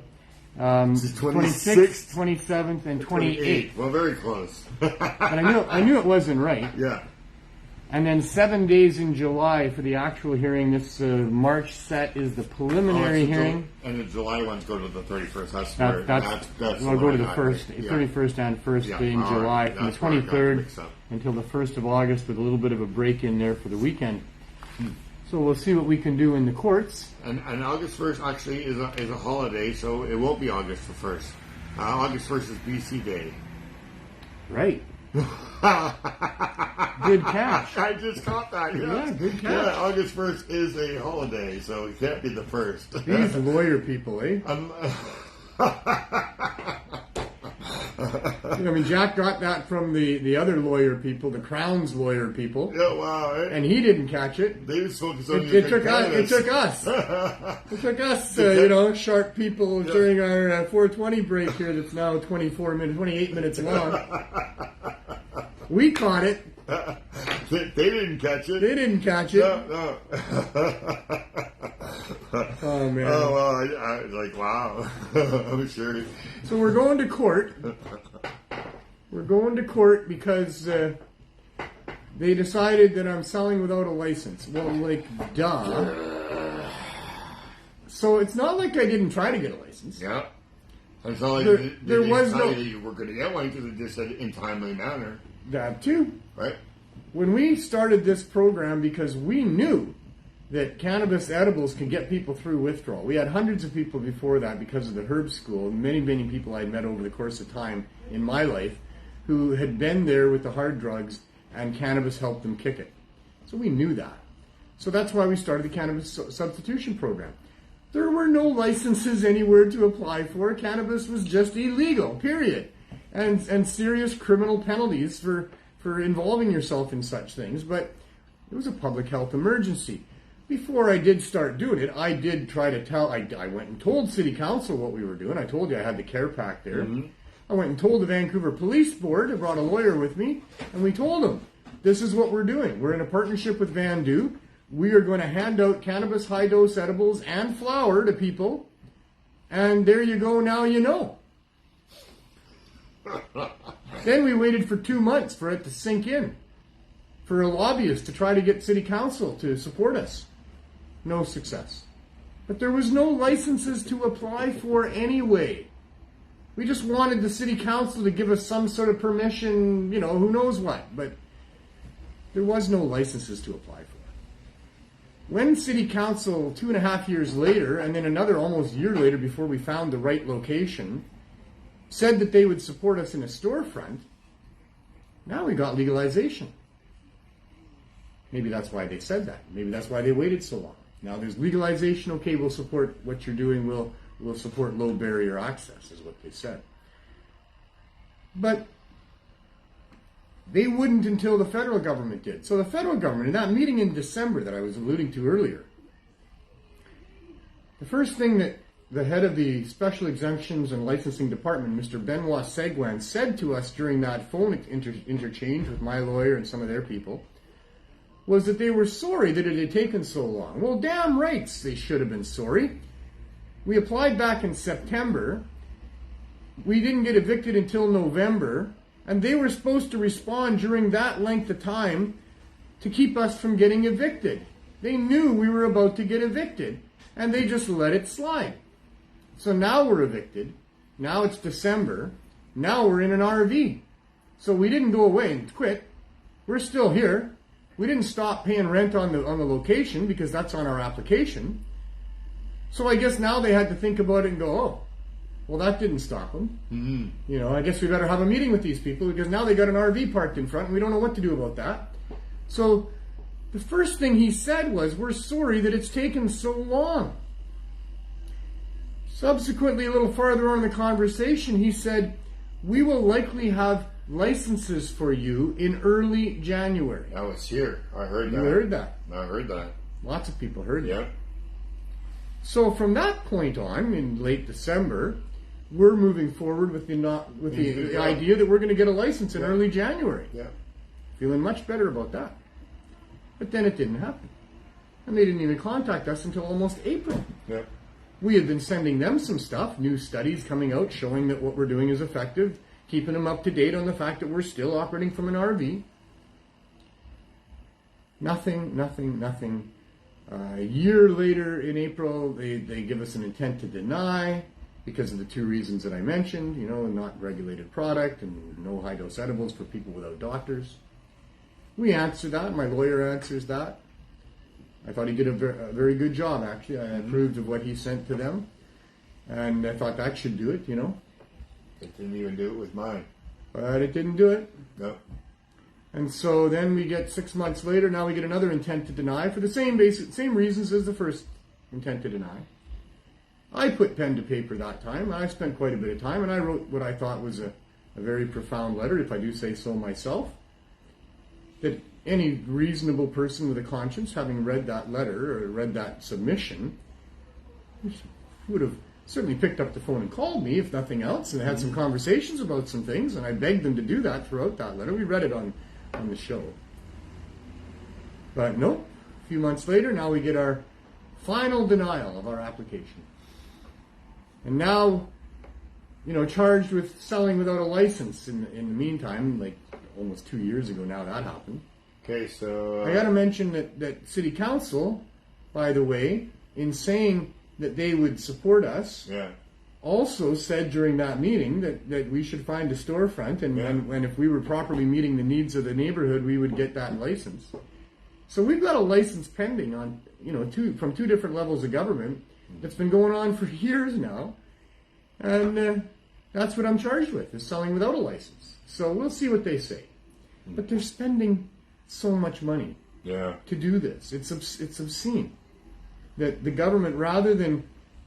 This is 26th, 27th, and 28th. Well, very close. But I knew it wasn't right. Yeah. And then 7 days in July for the actual hearing. This March set is the preliminary hearing. And the July ones go to the 31st. That's we'll go to the I- 31st and 1st Yeah, in all July, right. from the That's where I got 23rd mixed up. until the 1st of August, with a little bit of a break in there for the weekend. So we'll see what we can do in the courts. And August 1st actually is a holiday, so it won't be August the 1st. August 1st is BC Day. Right. Good catch. I just caught that. Yeah, good catch. Yeah, August 1st is a holiday, so it can't be the 1st. These lawyer people, eh? Jack got that from the other lawyer people, the Crown's lawyer people. Yeah, wow. Eh? And he didn't catch it. They just focus on It took us. It took us, sharp people during our 420 break here that's now 28 minutes long. We caught it. They didn't catch it. They didn't catch it. No. Oh, man. Oh, well, I was like, wow. I'm sure. So we're going to court. We're going to court because they decided that I'm selling without a license. Well, duh. So it's not like I didn't try to get a license. Yeah. It's not like There was no... you were going to get one because it just said in timely manner. That too. Right. When we started this program, because we knew that cannabis edibles can get people through withdrawal. We had hundreds of people before that because of the herb school. Many, many people I'd met over the course of time in my life who had been there with the hard drugs, and cannabis helped them kick it. So we knew that. So that's why we started the Cannabis Substitution Program. There were no licenses anywhere to apply for. Cannabis was just illegal, period. And serious criminal penalties for involving yourself in such things. But it was a public health emergency. Before I did start doing it, I did try to tell, I went and told City Council what we were doing. I told you I had the care pack there. Mm-hmm. I went and told the Vancouver Police Board. I brought a lawyer with me, and we told them, this is what we're doing. We're in a partnership with Vandu. We are going to hand out cannabis high-dose edibles and flour to people. And there you go, now you know. Then we waited for 2 months for it to sink in. For a lobbyist to try to get City Council to support us. No success. But there was no licenses to apply for anyway. We just wanted the City Council to give us some sort of permission, who knows what. But there was no licenses to apply for. When City Council, 2.5 years later, and then another almost year later before we found the right location, said that they would support us in a storefront, now we got legalization. Maybe that's why they said that. Maybe that's why they waited so long. Now there's legalization. Okay, we'll support what you're doing. We'll support low barrier access, is what they said. But they wouldn't until the federal government did. So the federal government, in that meeting in December that I was alluding to earlier, the first thing that the head of the Special Exemptions and Licensing Department, Mr. Benoit Seguin, said to us during that phone interchange with my lawyer and some of their people, was that they were sorry that it had taken so long. Well, damn rights they should have been sorry. We applied back in September. We didn't get evicted until November, and they were supposed to respond during that length of time to keep us from getting evicted. They knew we were about to get evicted, and they just let it slide. So now we're evicted. Now it's December. Now we're in an RV. So we didn't go away and quit. We're still here. We didn't stop paying rent on the location because that's on our application. So I guess now they had to think about it and go, oh, well, that didn't stop them. Mm-hmm. You know, I guess we better have a meeting with these people because now they got an RV parked in front and we don't know what to do about that. So the first thing he said was, we're sorry that it's taken so long. Subsequently, a little farther on in the conversation, he said, we will likely have licenses for you in early January. I was here. I heard that. You heard that? I heard that. Lots of people heard that. Yeah. So from that point on, in late December, we're moving forward with the idea that we're going to get a license in early January. Yeah. Feeling much better about that. But then it didn't happen. And they didn't even contact us until almost April. Yeah. We had been sending them some stuff, new studies coming out showing that what we're doing is effective, keeping them up to date on the fact that we're still operating from an RV. Nothing. A year later in April, they give us an intent to deny because of the two reasons that I mentioned, you know, not regulated product and no high-dose edibles for people without doctors. We answer that. My lawyer answers that. I thought he did a very good job, actually. I approved of what he sent to them. And I thought that should do it, you know. It didn't even do it with mine. But it didn't do it. No. And so then we get 6 months later, now we get another intent to deny for the same reasons as the first intent to deny. I put pen to paper that time. I spent quite a bit of time, and I wrote what I thought was a very profound letter, if I do say so myself, that any reasonable person with a conscience, having read that letter or read that submission, would have certainly picked up the phone and called me, if nothing else, and had some conversations about some things, and I begged them to do that throughout that letter. We read it on the show. But nope, a few months later, now we get our final denial of our application. And now, you know, charged with selling without a license in the meantime, like almost 2 years ago now that happened. Okay, so... I got to mention that City Council, by the way, in saying that they would support us, also said during that meeting that we should find a storefront, and if we were properly meeting the needs of the neighborhood, we would get that license. So we've got a license pending on, you know, from two different levels of government that's been going on for years now, and that's what I'm charged with, is selling without a license. So we'll see what they say. But they're spending so much money to do this. It's obscene that the government, rather than,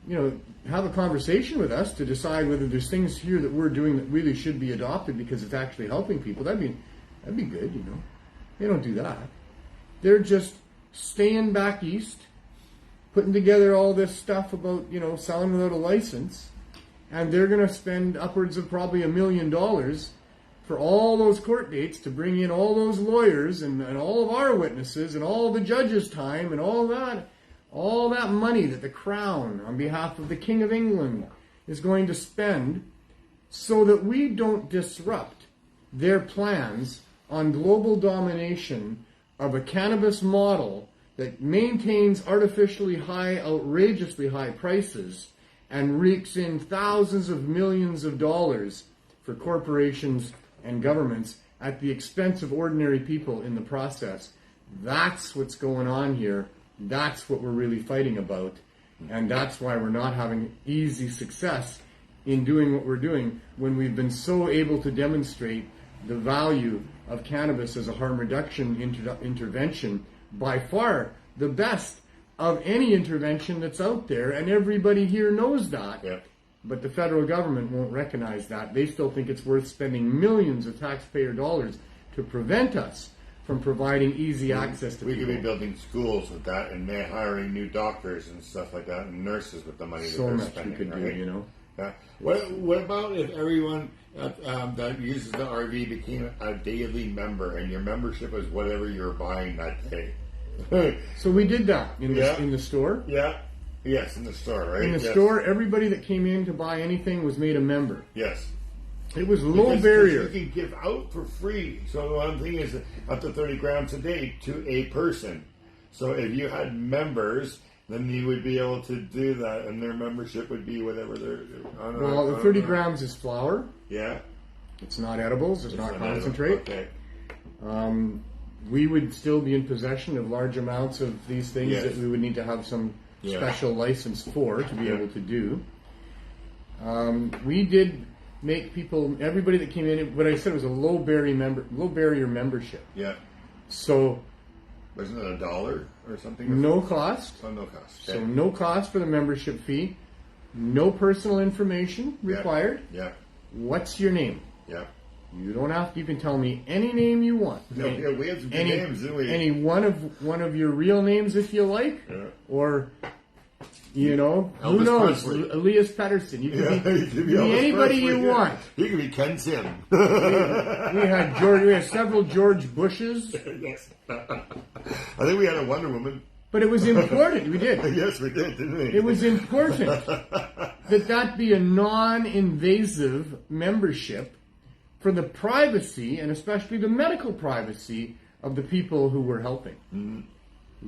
you know, have a conversation with us to decide whether there's things here that we're doing that really should be adopted because it's actually helping people, that'd be good, you know. They don't do that. They're just staying back east, putting together all this stuff about, you know, selling without a license, and they're going to spend upwards of probably $1 million for all those court dates to bring in all those lawyers and all of our witnesses and all the judges' time and all that money that the Crown, on behalf of the King of England, is going to spend so that we don't disrupt their plans on global domination of a cannabis model that maintains artificially high, outrageously high prices and reeks in thousands of millions of dollars for corporations and governments at the expense of ordinary people in the process. That's what's going on here. That's what we're really fighting about. And that's why we're not having easy success in doing what we're doing when we've been so able to demonstrate the value of cannabis as a harm reduction intervention, by far the best of any intervention that's out there, and everybody here knows that. Yeah. But the federal government won't recognize that. They still think it's worth spending millions of taxpayer dollars to prevent us from providing easy access to We people. could be building schools with that, and they're hiring new doctors and stuff like that, and nurses with the money So that they're much spending. we could right? do, you know. Yeah. What about if everyone that uses the RV became a daily member, and your membership is whatever you're buying that day? So we did that in the store. Yeah. Yes, in the store, right? In the Yes. store, everybody that came in to buy anything was made a member. Yes. It was low Because barrier. you can give out for free. So the one thing is up to 30 grams a day to a person. So if you had members, then you would be able to do that, and their membership would be whatever they're. Well, the 30 grams is flour. Yeah. It's not edibles. It's not an concentrate. Okay. We would still be in possession of large amounts of these things Yes. that we would need to have some Yeah. special license for to be Yeah. able to do. We did make people, everybody that came in, what I said was a low barrier membership. Yeah. So Wasn't it $1 or something? no cost. Oh, no cost. So Okay. no cost for the membership fee. No personal information required. Yeah. What's your name? Yeah. You don't have to. You can tell me any name you want. No, yeah, we had some good any, names, didn't we? Any one of your real names if you like, Yeah. or who Elvis knows? Presley. Elias Pettersson. You can Yeah, be, you could be be Elvis anybody Presley, you yeah. want. You could be Ken Sim. We had George. We had several George Bushes, Yes. I think we had a Wonder Woman. but it was important. We did. Yes, we did, didn't we? It was important that be a non-invasive membership for the privacy and especially the medical privacy of the people who were helping. Mm-hmm.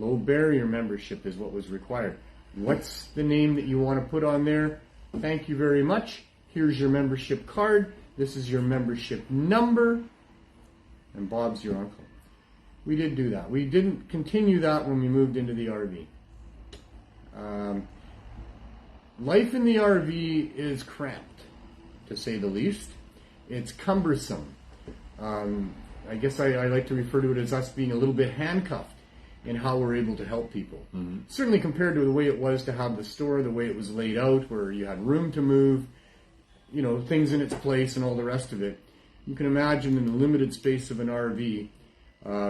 Low barrier membership is what was required. What's the name that you want to put on there? Thank you very much. Here's your membership card. This is your membership number. And Bob's your uncle. We did do that. We didn't continue that when we moved into the RV. Life in the RV is cramped, to say the least. It's cumbersome. I guess I like to refer to it as us being a little bit handcuffed in how we're able to help people. Mm-hmm. Certainly compared to the way it was to have the store, the way it was laid out, where you had room to move, things in its place and all the rest of it. You can imagine in the limited space of an RV,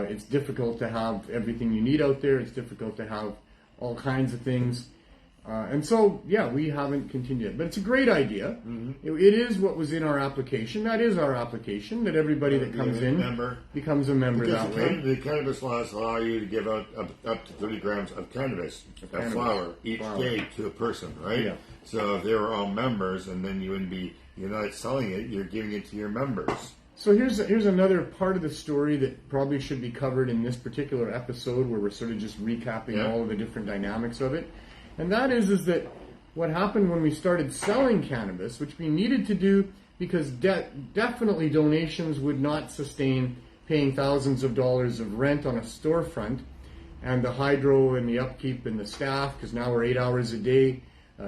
it's difficult to have everything you need out there. It's difficult to have all kinds of things. And so, we haven't continued. But it's a great idea. Mm-hmm. It is what was in our application. That is our application, that everybody that comes in becomes a member because that way. The cannabis laws allow you to give out up to 30 grams of cannabis, flower, each day to a person, right? Yeah. So if they were all members, and then you're not selling it, you're giving it to your members. So here's another part of the story that probably should be covered in this particular episode, where we're sort of just recapping all of the different dynamics of it. And that is that what happened when we started selling cannabis, which we needed to do because definitely donations would not sustain paying thousands of dollars of rent on a storefront, and the hydro and the upkeep and the staff, because now we're 8 hours a day,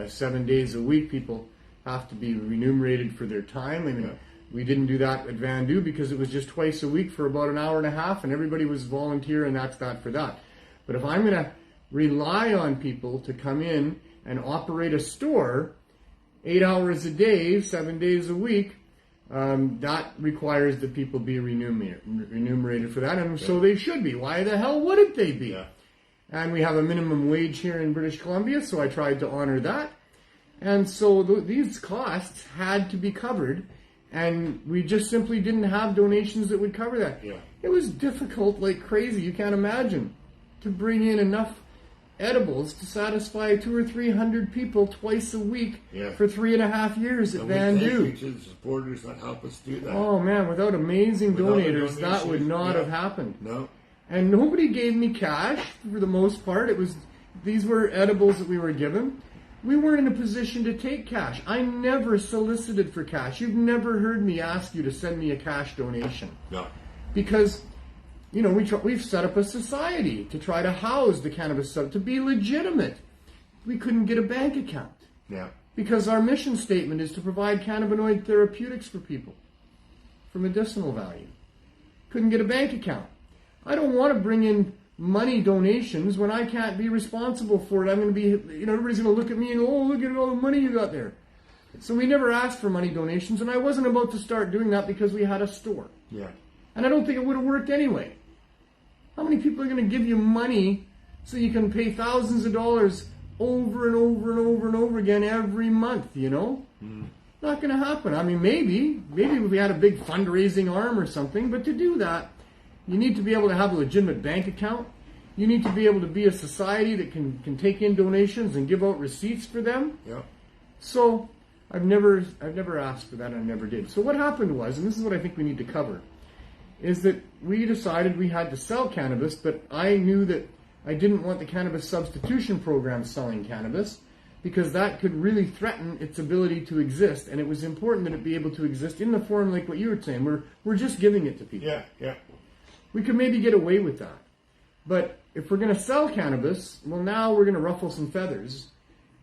7 days a week, people have to be remunerated for their time. I mean, we didn't do that at Van Du because it was just twice a week for about an hour and a half, and everybody was volunteer, and that's that for that. But if I'm going to rely on people to come in and operate a store 8 hours a day, 7 days a week, that requires that people be remunerated for that, and so they should be. Why the hell wouldn't they be? Yeah. And we have a minimum wage here in British Columbia, so I tried to honor that. And so these costs had to be covered, and we just simply didn't have donations that would cover that. Yeah. It was difficult like crazy. You can't imagine, to bring in enough edibles to satisfy 200 or 300 people twice a week for 3.5 years at Van Du. We thank the supporters that help us do that. Oh man, without amazing donators, that would not have happened. No. And nobody gave me cash for the most part. These were edibles that we were given. We weren't in a position to take cash. I never solicited for cash. You've never heard me ask you to send me a cash donation. No. Because we've set up a society to try to house the cannabis to be legitimate. We couldn't get a bank account. Yeah. Because our mission statement is to provide cannabinoid therapeutics for people for medicinal value. Couldn't get a bank account. I don't want to bring in money donations when I can't be responsible for it. I'm going to be, everybody's going to look at me and go, oh, look at all the money you got there. So we never asked for money donations, and I wasn't about to start doing that because we had a store. Yeah. And I don't think it would have worked anyway. How many people are going to give you money so you can pay thousands of dollars over and over and over and over again every month, you know? Not going to happen. I mean, maybe if we had a big fundraising arm or something, but to do that, you need to be able to have a legitimate bank account. You need to be able to be a society that can take in donations and give out receipts for them. Yeah. So I've never asked for that, and I never did. So what happened was, and this is what I think we need to cover, is that we decided we had to sell cannabis, but I knew that I didn't want the Cannabis Substitution Program selling cannabis, because that could really threaten its ability to exist, and it was important that it be able to exist in the form like what you were saying. We're just giving it to people. Yeah. We could maybe get away with that. But if we're going to sell cannabis, well, now we're going to ruffle some feathers.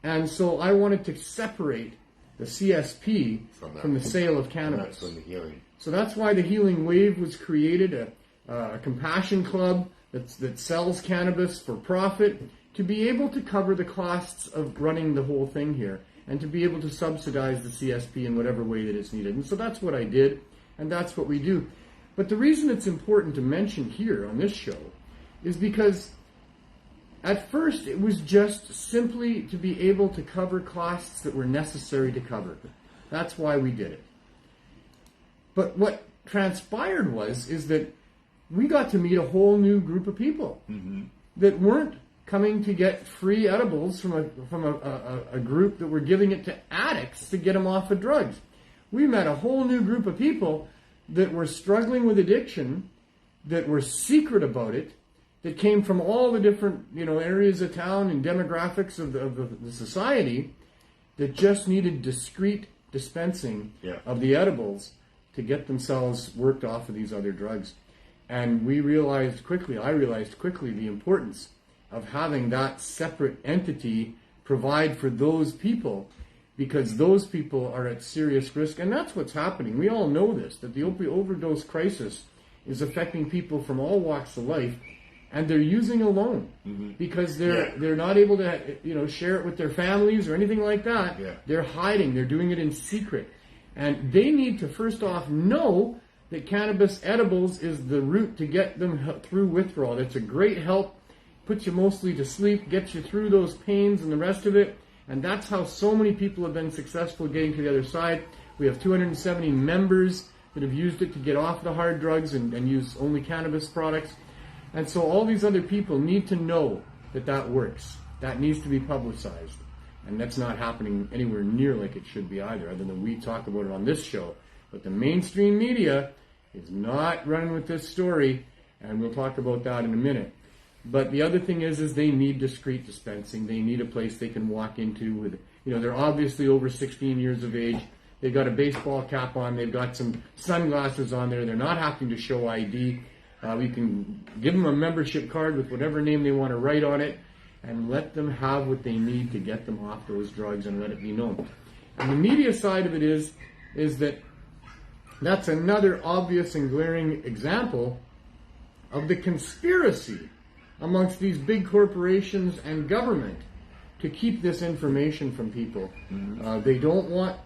And so I wanted to separate the CSP from the sale of cannabis. That's from the healing. So that's why the Healing Wave was created, a compassion club that sells cannabis for profit, to be able to cover the costs of running the whole thing here, and to be able to subsidize the CSP in whatever way that is needed. And so that's what I did, and that's what we do. But the reason it's important to mention here on this show is because at first it was just simply to be able to cover costs that were necessary to cover. That's why we did it. But what transpired is that we got to meet a whole new group of people that weren't coming to get free edibles from a group that were giving it to addicts to get them off of drugs. We met a whole new group of people that were struggling with addiction, that were secret about it, that came from all the different areas of town and demographics of the society, that just needed discreet dispensing of the edibles to get themselves worked off of these other drugs. And I realized quickly the importance of having that separate entity provide for those people, because those people are at serious risk. And that's what's happening. We all know this, that the opioid overdose crisis is affecting people from all walks of life, and they're using alone because they're not able to share it with their families or anything like that. They're hiding. They're doing it in secret. And they need to first off know that cannabis edibles is the route to get them through withdrawal. It's a great help, puts you mostly to sleep, gets you through those pains and the rest of it. And that's how so many people have been successful getting to the other side. We have 270 members that have used it to get off the hard drugs and use only cannabis products. And so all these other people need to know that that works. That needs to be publicized. And that's not happening anywhere near like it should be either, other than we talk about it on this show. But the mainstream media is not running with this story, and we'll talk about that in a minute. But the other thing is they need discreet dispensing. They need a place they can walk into with, they're obviously over 16 years of age. They've got a baseball cap on. They've got some sunglasses on there. They're not having to show ID. We can give them a membership card with whatever name they want to write on it, and let them have what they need to get them off those drugs and let it be known. And the media side of it is that that's another obvious and glaring example of the conspiracy amongst these big corporations and government to keep this information from people. They don't want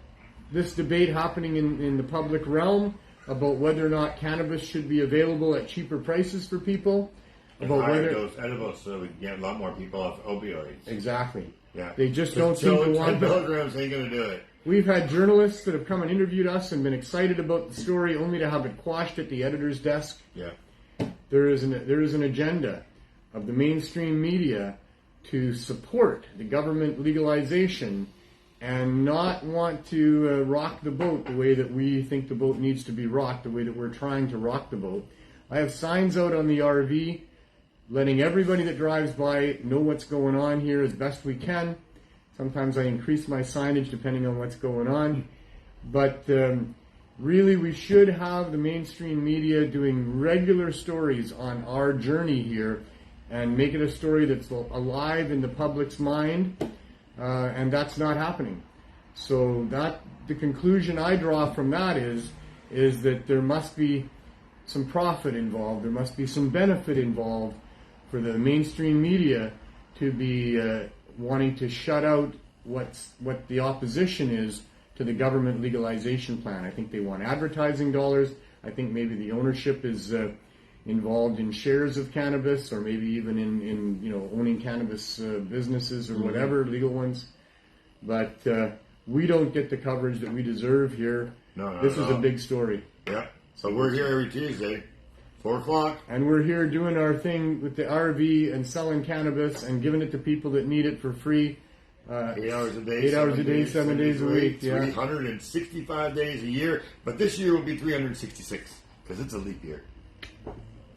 this debate happening in the public realm about whether or not cannabis should be available at cheaper prices for people. About whether those edibles so we can get a lot more people off opioids. Exactly. Yeah. They just don't seem to want 10 milligrams ain't going to do it. We've had journalists that have come and interviewed us and been excited about the story only to have it quashed at the editor's desk. Yeah. There is an agenda of the mainstream media to support the government legalization and not want to rock the boat the way that we think the boat needs to be rocked, the way that we're trying to rock the boat. I have signs out on the RV letting everybody that drives by know what's going on here as best we can. Sometimes I increase my signage depending on what's going on. But really we should have the mainstream media doing regular stories on our journey here and make it a story that's alive in the public's mind. And that's not happening. So the conclusion I draw from that is that there must be some profit involved. There must be some benefit involved for the mainstream media to be wanting to shut out what the opposition is to the government legalization plan. I think they want advertising dollars. I think maybe the ownership is involved in shares of cannabis, or maybe even in owning cannabis businesses or whatever, legal ones. But we don't get the coverage that we deserve here. No, this is a big story. Yeah. So we're here every Tuesday, 4 o'clock. And we're here doing our thing with the RV and selling cannabis and giving it to people that need it for free. 8 hours a day. 8 hours a day, 7 days a week. Yeah. 365 days a year. But this year will be 366 because it's a leap year.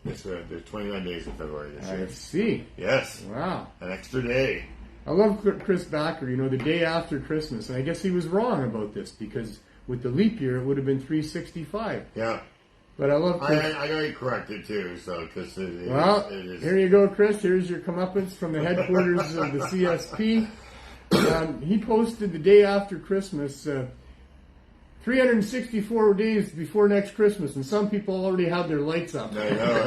There's 29 days in February this year. I see. Yes. Wow. An extra day. I love Chris Backer, the day after Christmas. And I guess he was wrong about this because with the leap year, it would have been 365. Yeah. But I love Chris. I got you corrected too, so because it is. Here you go, Chris. Here's your comeuppance from the headquarters of the CSP. He posted the day after Christmas, 364 days before next Christmas, and some people already have their lights up. I know.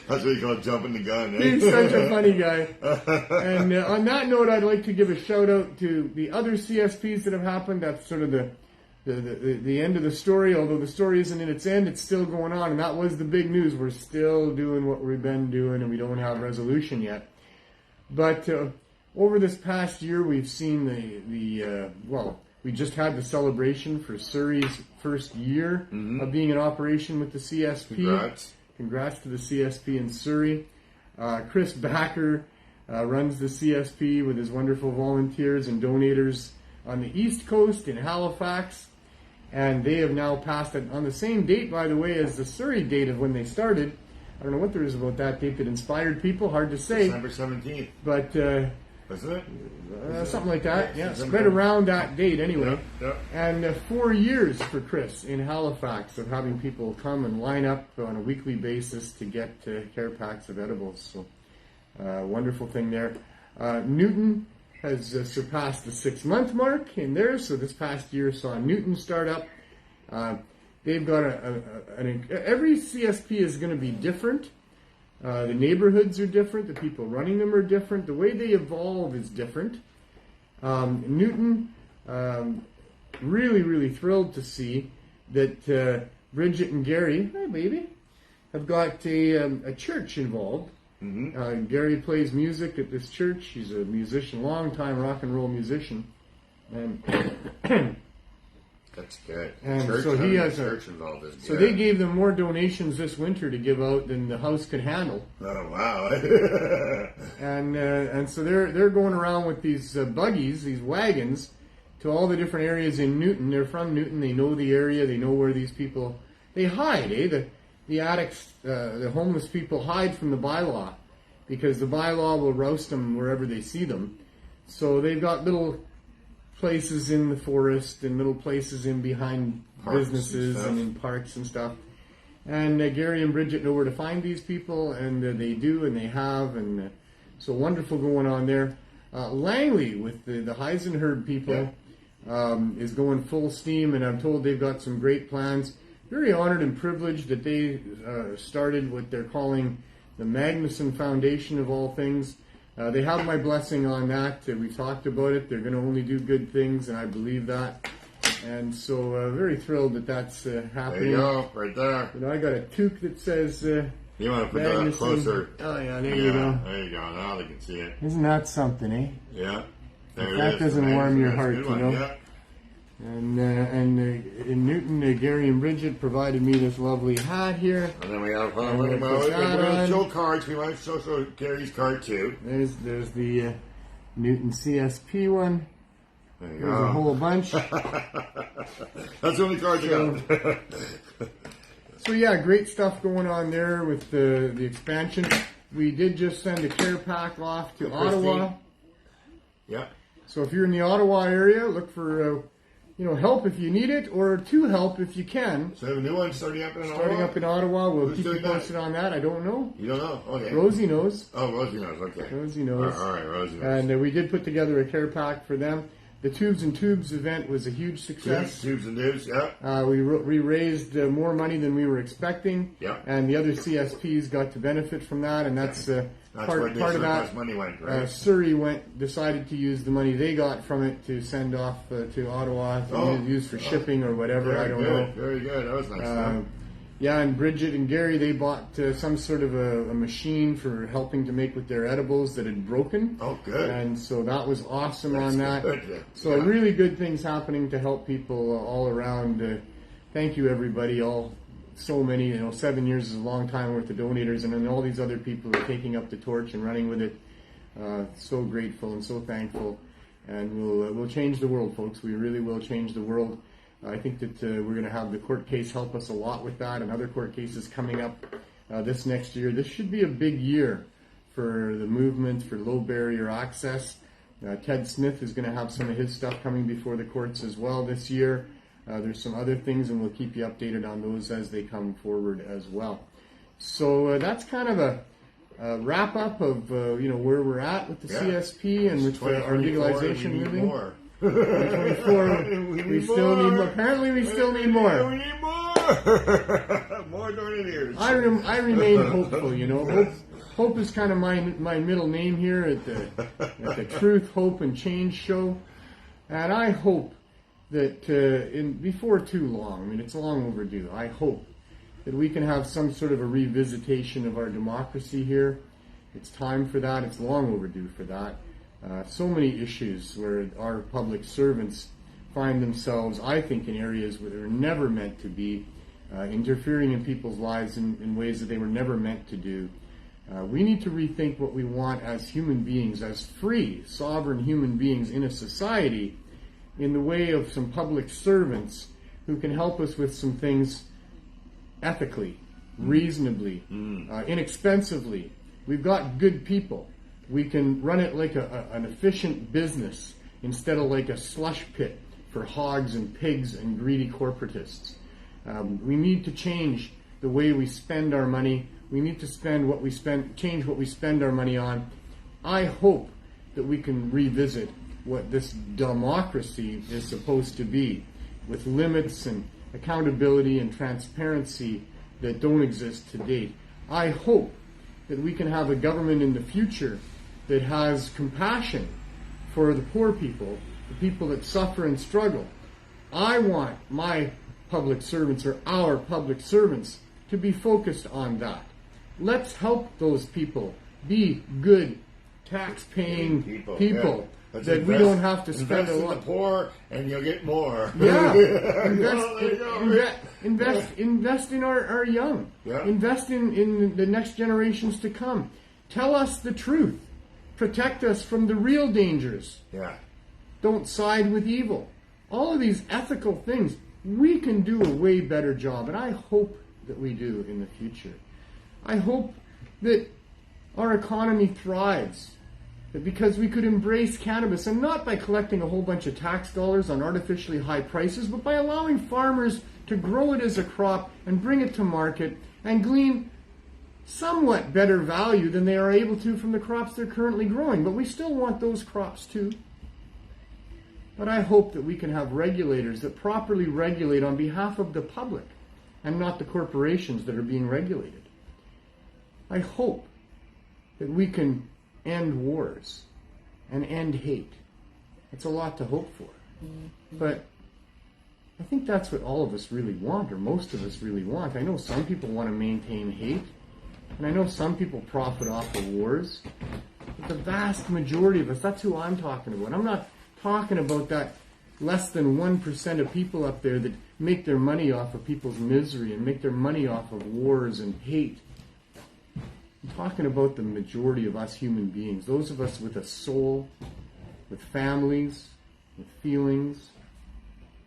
That's what you call jumping the gun, eh? He's such a funny guy. And on that note, I'd like to give a shout out to the other CSPs that have happened. That's sort of the end of the story. Although the story isn't in its end, it's still going on, and that was the big news. We're still doing what we've been doing, and we don't have resolution yet. But over this past year, we've seen we just had the celebration for Surrey's first year of being in operation with the CSP. Congrats to the CSP in Surrey. Chris Backer runs the CSP with his wonderful volunteers and donators on the East Coast in Halifax. And they have now passed it on the same date, by the way, as the Surrey date of when they started. I don't know what there is about that date that inspired people. Hard to say. December 17th. But isn't it? Something like that. Yeah, spread around that date anyway. Yeah. And 4 years for Chris in Halifax of having people come and line up on a weekly basis to get care packs of edibles. So wonderful thing there. Newton has surpassed the 6-month mark in there. So this past year saw Newton start up. They've got every CSP is going to be different. The neighborhoods are different. The people running them are different. The way they evolve is different. Newton, really, really thrilled to see that Bridget and Gary, hi baby, have got a church involved. Mm-hmm. Gary plays music at this church. He's a musician, long-time rock and roll musician. And that's good. And church, so he has church involved is good. So they gave them more donations this winter to give out than the house could handle. Oh wow! and so they're going around with these buggies, these wagons, to all the different areas in Newton. They're from Newton. They know the area. They know where these people they hide. The addicts, the homeless people hide from the bylaw because the bylaw will roust them wherever they see them. So they've got little places in the forest and little places in behind parks businesses and in parks and stuff. And Gary and Bridget know where to find these people, and they do, and they have, and so wonderful going on there. Langley with the Heisenherd people is going full steam, and I'm told they've got some great plans. Very honored and privileged that they started what they're calling the Magnuson Foundation of all things. They have my blessing on that. We talked about it. They're going to only do good things, and I believe that. And so very thrilled that that's happening. There you go, right there. I got a toque that says you want to put Magnuson. that closer. Oh, yeah, there you go. There you go. Now they can see it. Isn't that something, eh? Yeah. There that doesn't warm your heart, Yeah. And in Newton, Gary and Bridget provided me this lovely hat here. And then we have we're going to show cards. We might show Gary's card too. There's the Newton CSP one. There's a whole bunch. That's the only cards I got. So yeah, great stuff going on there with the expansion. We did just send a care pack off to Ottawa. Yeah. So if you're in the Ottawa area, look for help if you need it, or to help if you can. So a new one starting up in Ottawa? Starting up in Ottawa. We'll Who's keep you posted on that. I don't know. You don't know? Okay. Rosie knows. Oh, Rosie knows. Okay. Rosie knows. All right, Rosie knows. And we did put together a care pack for them. The Tubes and Tubes event was a huge success. Tubes and Tubes, yeah. We raised more money than we were expecting, Yeah. and the other CSPs got to benefit from that, and that's part where of that. Money went, right? Surrey decided to use the money they got from it to send off to Ottawa to use for shipping or whatever. I don't know. Very good. That was nice. Yeah, and Bridget and Gary, they bought some sort of a machine for helping to make with their edibles that had broken. Oh, good. And so that was awesome That's on that. good. So really good things happening to help people all around. Thank you, everybody. So many, 7 years is a long time worth of donators, and then all these other people are taking up the torch and running with it. So grateful and so thankful. And we'll change the world, folks. We really will change the world. I think that we're going to have the court case help us a lot with that, and other court cases coming up this next year. This should be a big year for the movement for low barrier access. Ted Smith is going to have some of his stuff coming before the courts as well this year. There's some other things, and we'll keep you updated on those as they come forward as well. So that's kind of a wrap up of where we're at with the CSP and with our legalization moving. 2024, we still need more. Apparently, we still need more. We need more. More donators. I remain hopeful. Hope is kind of my middle name here at the Truth, Hope, and Change show, and I hope that before too long, it's long overdue. I hope that we can have some sort of a revisitation of our democracy here. It's time for that. It's long overdue for that. So many issues where our public servants find themselves, I think, in areas where they were never meant to be, interfering in people's lives in ways that they were never meant to do. We need to rethink what we want as human beings, as free, sovereign human beings in a society, in the way of some public servants who can help us with some things ethically, reasonably, inexpensively. We've got good people. We can run it like an efficient business instead of like a slush pit for hogs and pigs and greedy corporatists. We need to change the way we spend our money. We need to change what we spend our money on. I hope that we can revisit what this democracy is supposed to be, with limits and accountability and transparency that don't exist to date. I hope that we can have a government in the future that has compassion for the poor people, the people that suffer and struggle. I want my public servants, or our public servants, to be focused on that. Let's help those people be good, tax-paying people yeah. that we don't have to spend a lot. Invest in the poor, and you'll get more. Yeah, invest in our young. Yeah. Invest in the next generations to come. Tell us the truth. Protect us from the real dangers. Yeah. Don't side with evil. All of these ethical things, we can do a way better job, and I hope that we do in the future. I hope that our economy thrives, that because we could embrace cannabis, and not by collecting a whole bunch of tax dollars on artificially high prices, but by allowing farmers to grow it as a crop and bring it to market and glean somewhat better value than they are able to from the crops they're currently growing. But we still want those crops too. But I hope that we can have regulators that properly regulate on behalf of the public and not the corporations that are being regulated. I hope that we can end wars and end hate. It's a lot to hope for. But I think that's what all of us really want, or most of us really want. I know some people want to maintain hate, and I know some people profit off of wars. But the vast majority of us, that's who I'm talking about. I'm not talking about that less than 1% of people up there that make their money off of people's misery and make their money off of wars and hate. I'm talking about the majority of us human beings, those of us with a soul, with families, with feelings.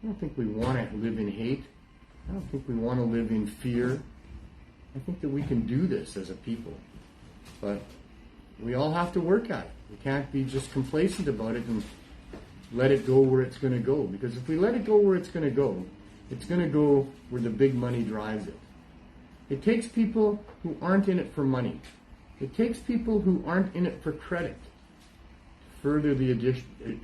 I don't think we want to live in hate. I don't think we want to live in fear. I think that we can do this as a people. But we all have to work at it. We can't be just complacent about it and let it go where it's going to go. Because if we let it go where it's going to go where the big money drives it. It takes people who aren't in it for money. It takes people who aren't in it for credit to further the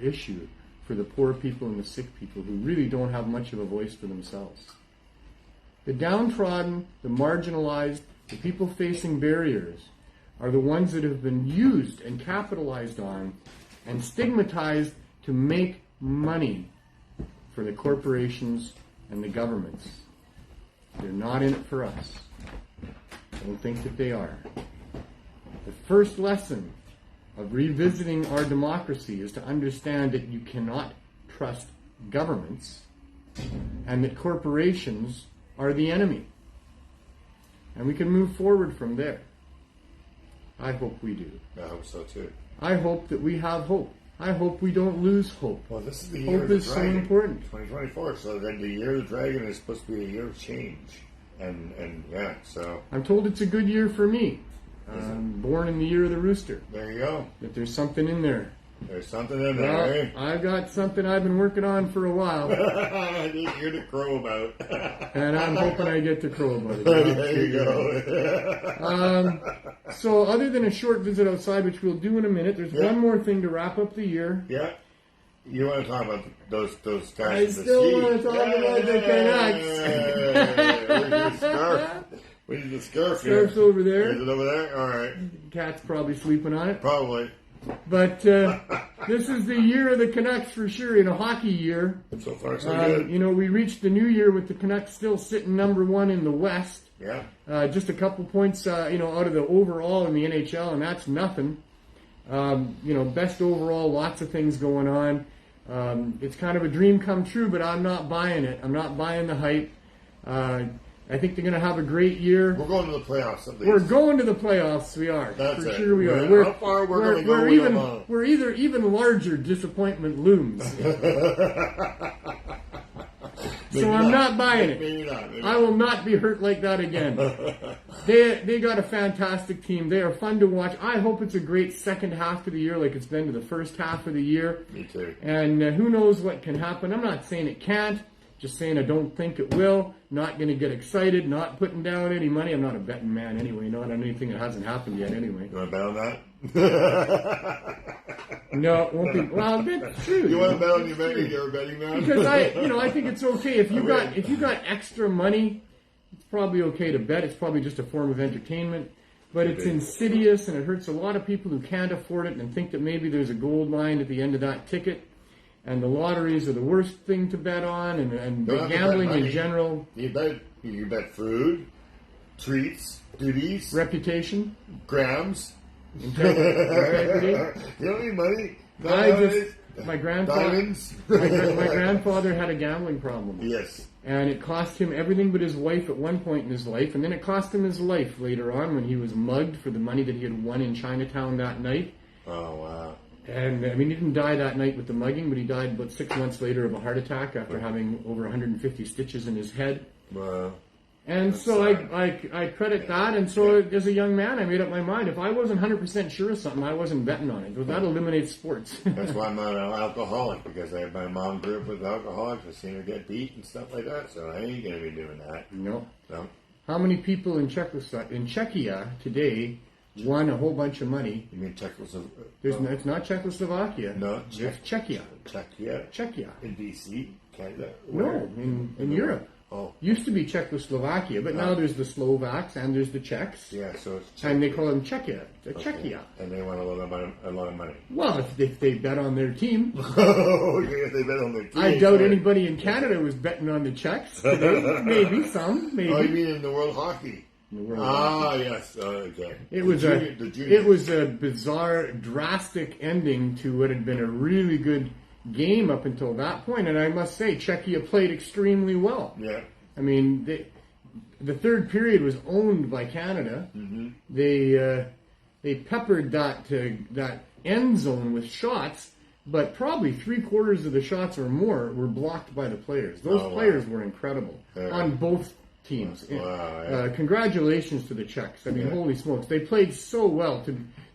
issue, for the poor people and the sick people who really don't have much of a voice for themselves. The downtrodden, the marginalized, the people facing barriers are the ones that have been used and capitalized on and stigmatized to make money for the corporations and the governments. They're not in it for us. I don't think that they are. The first lesson of revisiting our democracy is to understand that you cannot trust governments and that corporations are the enemy. And we can move forward from there. I hope we do. I hope so too. I hope that we have hope. I hope we don't lose hope. Well, this is the year Hope of the is so dragon. important. 2024. So then the year of the dragon is supposed to be a year of change. And yeah, so I'm told it's a good year for me. Born in the year of the rooster. there you go. That there's something in there. There's something in Well, there, eh? I've got something I've been working on for a while, I didn't hear the crow about. and I'm hoping I get to crow about it. There you go. So other than a short visit outside, which we'll do in a minute, there's one more thing to wrap up the year. Yeah. You want to talk about those guys? I in the still ski? want to talk about the Canucks. Where's your scarf? Where's the scarf here? Scarf's over there. Is it over there? All right. Cat's probably sleeping on it. Probably. But this is the year of the Canucks for sure, in a hockey year. So far, so good. You know, we reached the new year with the Canucks still sitting number one in the West. Yeah. Just a couple points, out of the overall in the NHL, and that's nothing. Best overall, lots of things going on. It's kind of a dream come true, but I'm not buying it. I'm not buying the hype. I think they're going to have a great year. We're going to the playoffs at least. We're going to the playoffs. We are. That's for it. sure we are. How far we're going to go, we don't know. We're either even larger disappointment looms. So I'm not buying it. Maybe not. Maybe I will not be hurt like that again. They got a fantastic team. They are fun to watch. I hope it's a great second half of the year like it's been to the first half of the year. Me too. And who knows what can happen. I'm not saying it can't. Just saying I don't think it will. Not going to get excited. Not putting down any money. I'm not a betting man anyway. Not on anything that hasn't happened yet anyway. You want to bet on that? No, it won't be. Well, that's true. You want to bet on your betting? You're a betting man? Because I think it's okay if you got extra money. It's probably okay to bet. It's probably just a form of entertainment. But it's insidious and it hurts a lot of people who can't afford it and think that maybe there's a gold mine at the end of that ticket. And the lotteries are the worst thing to bet on, and gambling in general. You bet food, treats, duties, Reputation, grams, integrity. You don't need money. My grandfather, Diamonds. my grandfather had a gambling problem. Yes. And it cost him everything but his wife at one point in his life, and then it cost him his life later on when he was mugged for the money that he had won in Chinatown that night. Oh, wow. And, he didn't die that night with the mugging, but he died about 6 months later of a heart attack after having over 150 stitches in his head. Wow. And so I credit that, and so as a young man, I made up my mind. If I wasn't 100% sure of something, I wasn't betting on it. But that eliminates sports. That's why I'm not an alcoholic, because my mom grew up with alcoholics. I've seen her get beat and stuff like that, so I ain't going to be doing that. No. No. How many people in Czechia today won a whole bunch of money? You mean Czechoslovakia? It's not Czechoslovakia. No, It's Czechia. Czechia. In BC, Canada? No, in Europe. Oh. Used to be Czechoslovakia, but now there's the Slovaks and there's the Czechs. Yeah, so it's And they call them Czechia. Czechia. And they want a lot of money. Well, if they bet on their team. Oh, yeah, they bet on their team. I doubt anybody in Canada was betting on the Czechs today. Maybe some, maybe. Oh, you mean in the World Hockey? Yes. Okay. It was a bizarre, drastic ending to what had been a really good game up until that point, and I must say, Czechia played extremely well. Yeah. I mean, the third period was owned by Canada. Mm-hmm. They peppered that end zone with shots, but probably 3/4 of the shots or more were blocked by the players. Those players were incredible on both teams. Wow, yeah. Congratulations to the Czechs. I mean, holy smokes, they played so well.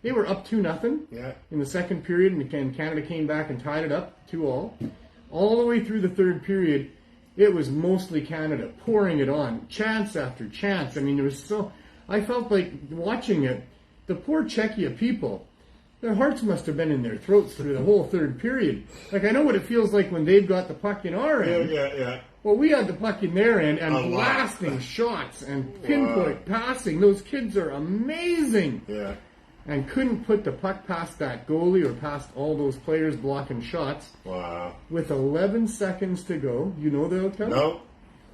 They were up 2-0 in the second period, and Canada came back and tied it up 2-2. All the way through the third period, it was mostly Canada pouring it on, chance after chance. I mean, I felt like watching it. The poor Czechia people, their hearts must have been in their throats through the whole third period. Like, I know what it feels like when they've got the puck in our end. Yeah. Well, we had the puck in their end and blasting shots and pinpoint passing. Those kids are amazing. Yeah. And couldn't put the puck past that goalie or past all those players blocking shots. Wow. With 11 seconds to go, you know the outcome? No.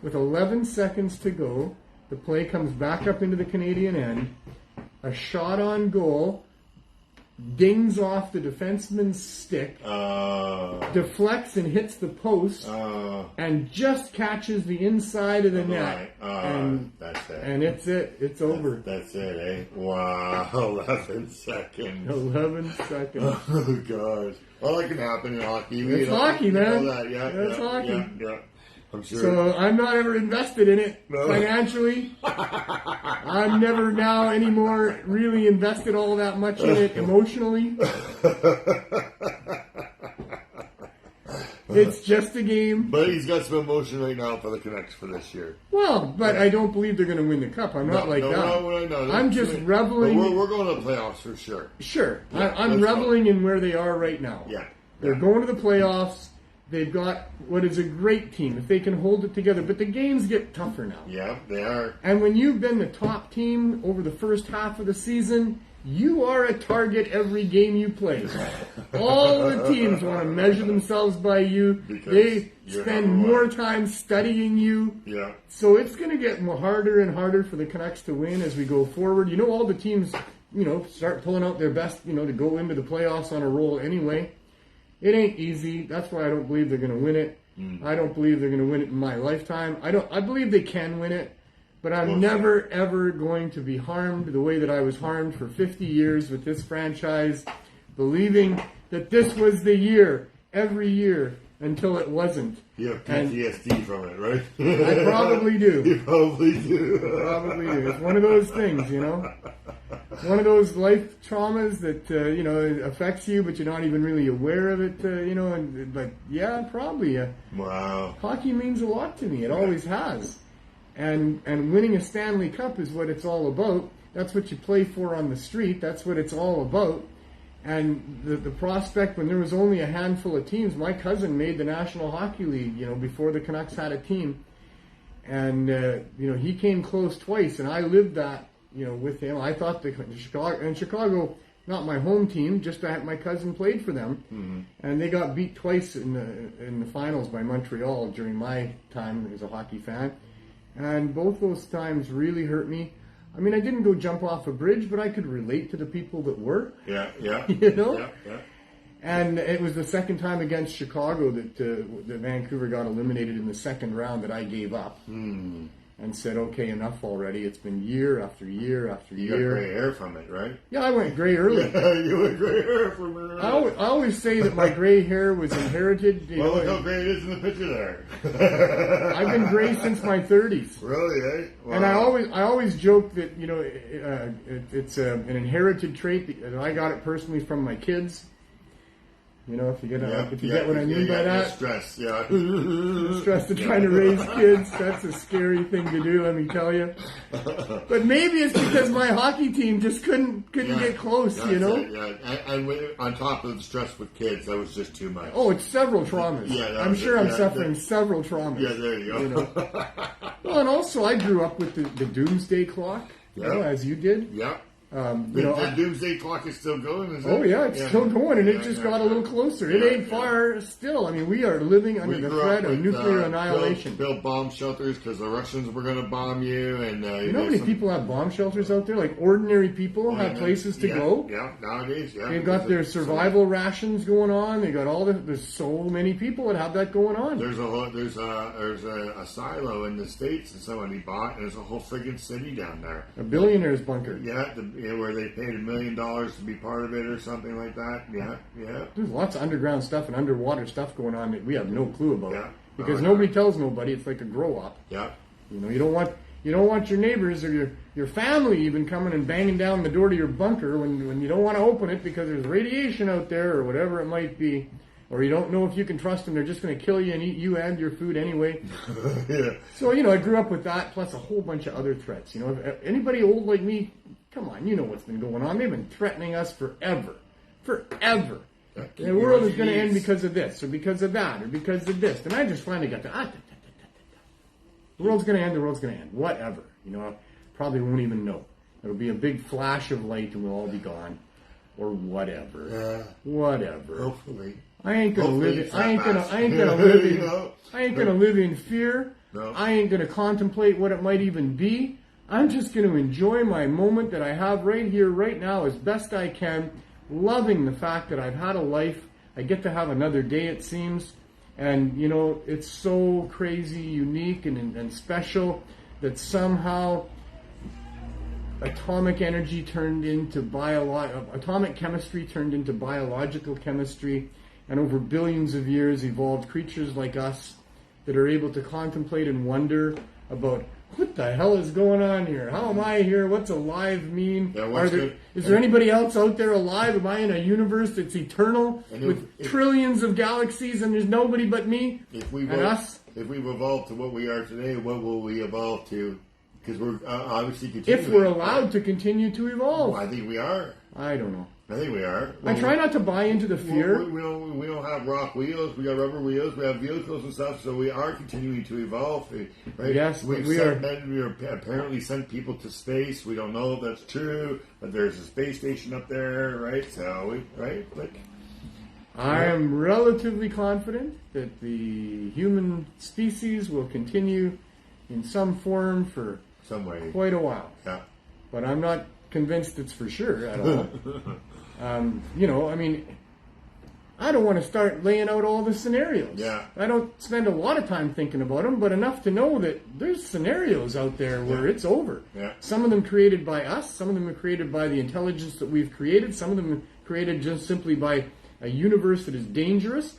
With 11 seconds to go, the play comes back up into the Canadian end. A shot on goal dings off the defenseman's stick, deflects and hits the post, and just catches the inside of the net. And that's it. And it's it. It's over. That's it, eh? Wow. 11 seconds. 11 seconds. Oh, gosh. All that can happen in hockey. It's hockey, man. Yeah, That's hockey. Yeah. I'm sure. So I'm not ever invested in it financially. I'm never now anymore really invested all that much in it emotionally. It's just a game. But he's got some emotion right now for the Canucks for this year. Well, but I don't believe they're going to win the cup. I'm not like that. No, I'm just reveling. We're going to the playoffs for sure. Sure. Yeah, I'm reveling in where they are right now. Yeah. They're going to the playoffs. They've got what is a great team if they can hold it together. But the games get tougher now. Yeah, they are. And when you've been the top team over the first half of the season, you are a target every game you play. All the teams want to measure themselves by you. Because they spend more time studying you. Yeah. So it's going to get harder and harder for the Canucks to win as we go forward. You know, all the teams, start pulling out their best, to go into the playoffs on a roll anyway. It ain't easy. That's why I don't believe they're going to win it. I don't believe they're going to win it in my lifetime. I believe they can win it, but I'm never, ever going to be harmed the way that I was harmed for 50 years with this franchise, believing that this was the year, every year, until it wasn't. You have PTSD from it, right? I probably do. You probably do. Probably do. It's one of those things, One of those life traumas that, it affects you, but you're not even really aware of it, but yeah, probably. Wow. Hockey means a lot to me. It always has. And winning a Stanley Cup is what it's all about. That's what you play for on the street. That's what it's all about. And the prospect, when there was only a handful of teams, my cousin made the National Hockey League, before the Canucks had a team. And, he came close twice, and I lived that, with him. I thought Chicago, not my home team, just my cousin played for them. Mm-hmm. And they got beat twice in the finals by Montreal during my time as a hockey fan. And both those times really hurt me. I mean, I didn't go jump off a bridge, but I could relate to the people that were. Yeah. Yeah. And it was the second time against Chicago that Vancouver got eliminated in the second round that I gave up and said, okay, enough already. It's been year after year after year. You got gray hair from it, right? Yeah, I went gray early. Yeah, you went gray hair from it. Right? I always say that my gray hair was inherited. Look how gray it is in the picture there. I've been gray since my 30s. Really, eh? Wow. And I always joke that, it's an inherited trait. That I got it personally from my kids. If you get what I mean by that. Stress, yeah. Stress of trying to raise kids. That's a scary thing to do, let me tell you. But maybe it's because my hockey team just couldn't get close, It, and on top of the stress with kids, that was just too much. Oh, it's several traumas. Yeah, I'm sure I'm suffering several traumas. Yeah, there you go. Well, and also I grew up with the doomsday clock, as you did. Yeah. The doomsday clock is still going, is it? Oh, yeah, it's still going, and it just got a little closer. It ain't far still. I mean, we are living under the threat of nuclear annihilation. Build bomb shelters because the Russians were going to bomb you. And you know how many people have bomb shelters out there? Like, ordinary people have places to go. Yeah, nowadays, They've got their survival rations going on. They got there's so many people that have that going on. There's a silo in the States that somebody bought, and there's a whole friggin' city down there. A billionaire's bunker. Yeah, where they paid $1 million to be part of it or something like that. Yeah. There's lots of underground stuff and underwater stuff going on that we have no clue about. Yeah. Because nobody tells nobody. It's like a grow up. Yeah. You don't want your neighbors or your family even coming and banging down the door to your bunker when you don't want to open it because there's radiation out there or whatever it might be. Or you don't know if you can trust them. They're just going to kill you and eat you and your food anyway. Yeah. So, I grew up with that plus a whole bunch of other threats. If anybody old like me, come on, you know what's been going on. They've been threatening us forever. forever. Yeah, The world is going to end because of this, or because of that, or because of this. And I just finally got to, the world's going to end, the world's going to end. Whatever. You know, I probably won't even know. It'll be a big flash of light and we'll all be gone. Or whatever. Whatever. Hopefully. I ain't gonna live. I ain't gonna live in fear. No. I ain't gonna contemplate what it might even be. I'm just gonna enjoy my moment that I have right here, right now, as best I can. Loving the fact that I've had a life. I get to have another day, it seems, and you know it's so crazy, unique, and special that somehow atomic energy turned into atomic chemistry turned into biological chemistry, and over billions of years evolved creatures like us that are able to contemplate and wonder about what the hell is going on here? How am I here? What's alive mean? Yeah, is there anybody else out there alive? Am I in a universe that's eternal with trillions of galaxies and there's nobody but me and us? If we've evolved to what we are today, what will we evolve to? Because we're obviously continuing. If we're allowed to continue to evolve. Well, I think we are. I don't know. I think we are. I try not to buy into the fear. We don't have rock wheels. We got rubber wheels. We have vehicles and stuff. So we are continuing to evolve. Right? Yes, we are apparently sent people to space. We don't know if that's true, but there's a space station up there, right? So I am relatively confident that the human species will continue in some form for some way, quite a while. Yeah. But I'm not convinced it's for sure at all. You know, I mean, I don't want to start laying out all the scenarios. Yeah. I don't spend a lot of time thinking about them, but enough to know that there's scenarios out there where it's over. Yeah. Some of them created by us, some of them are created by the intelligence that we've created, some of them are created just simply by a universe that is dangerous.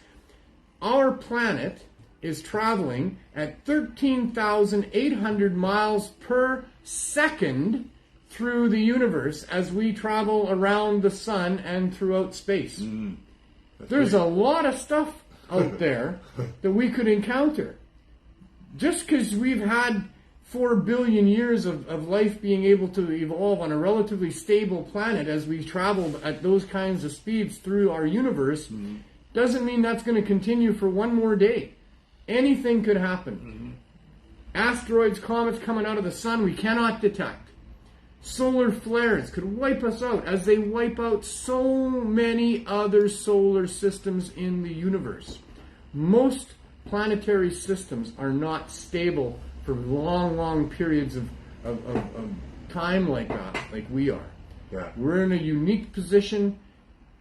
Our planet is traveling at 13,800 miles per second through the universe as we travel around the sun and throughout space. There's a lot of stuff out there that we could encounter. Just because we've had 4 billion years of life being able to evolve on a relatively stable planet as we traveled at those kinds of speeds through our universe, doesn't mean that's going to continue for one more day. Anything could happen. Asteroids, comets coming out of the sun we cannot detect. Solar flares could wipe us out as they wipe out so many other solar systems in the universe. Most planetary systems are not stable for long, long periods of time like that, like we are. Yeah. We're in a unique position.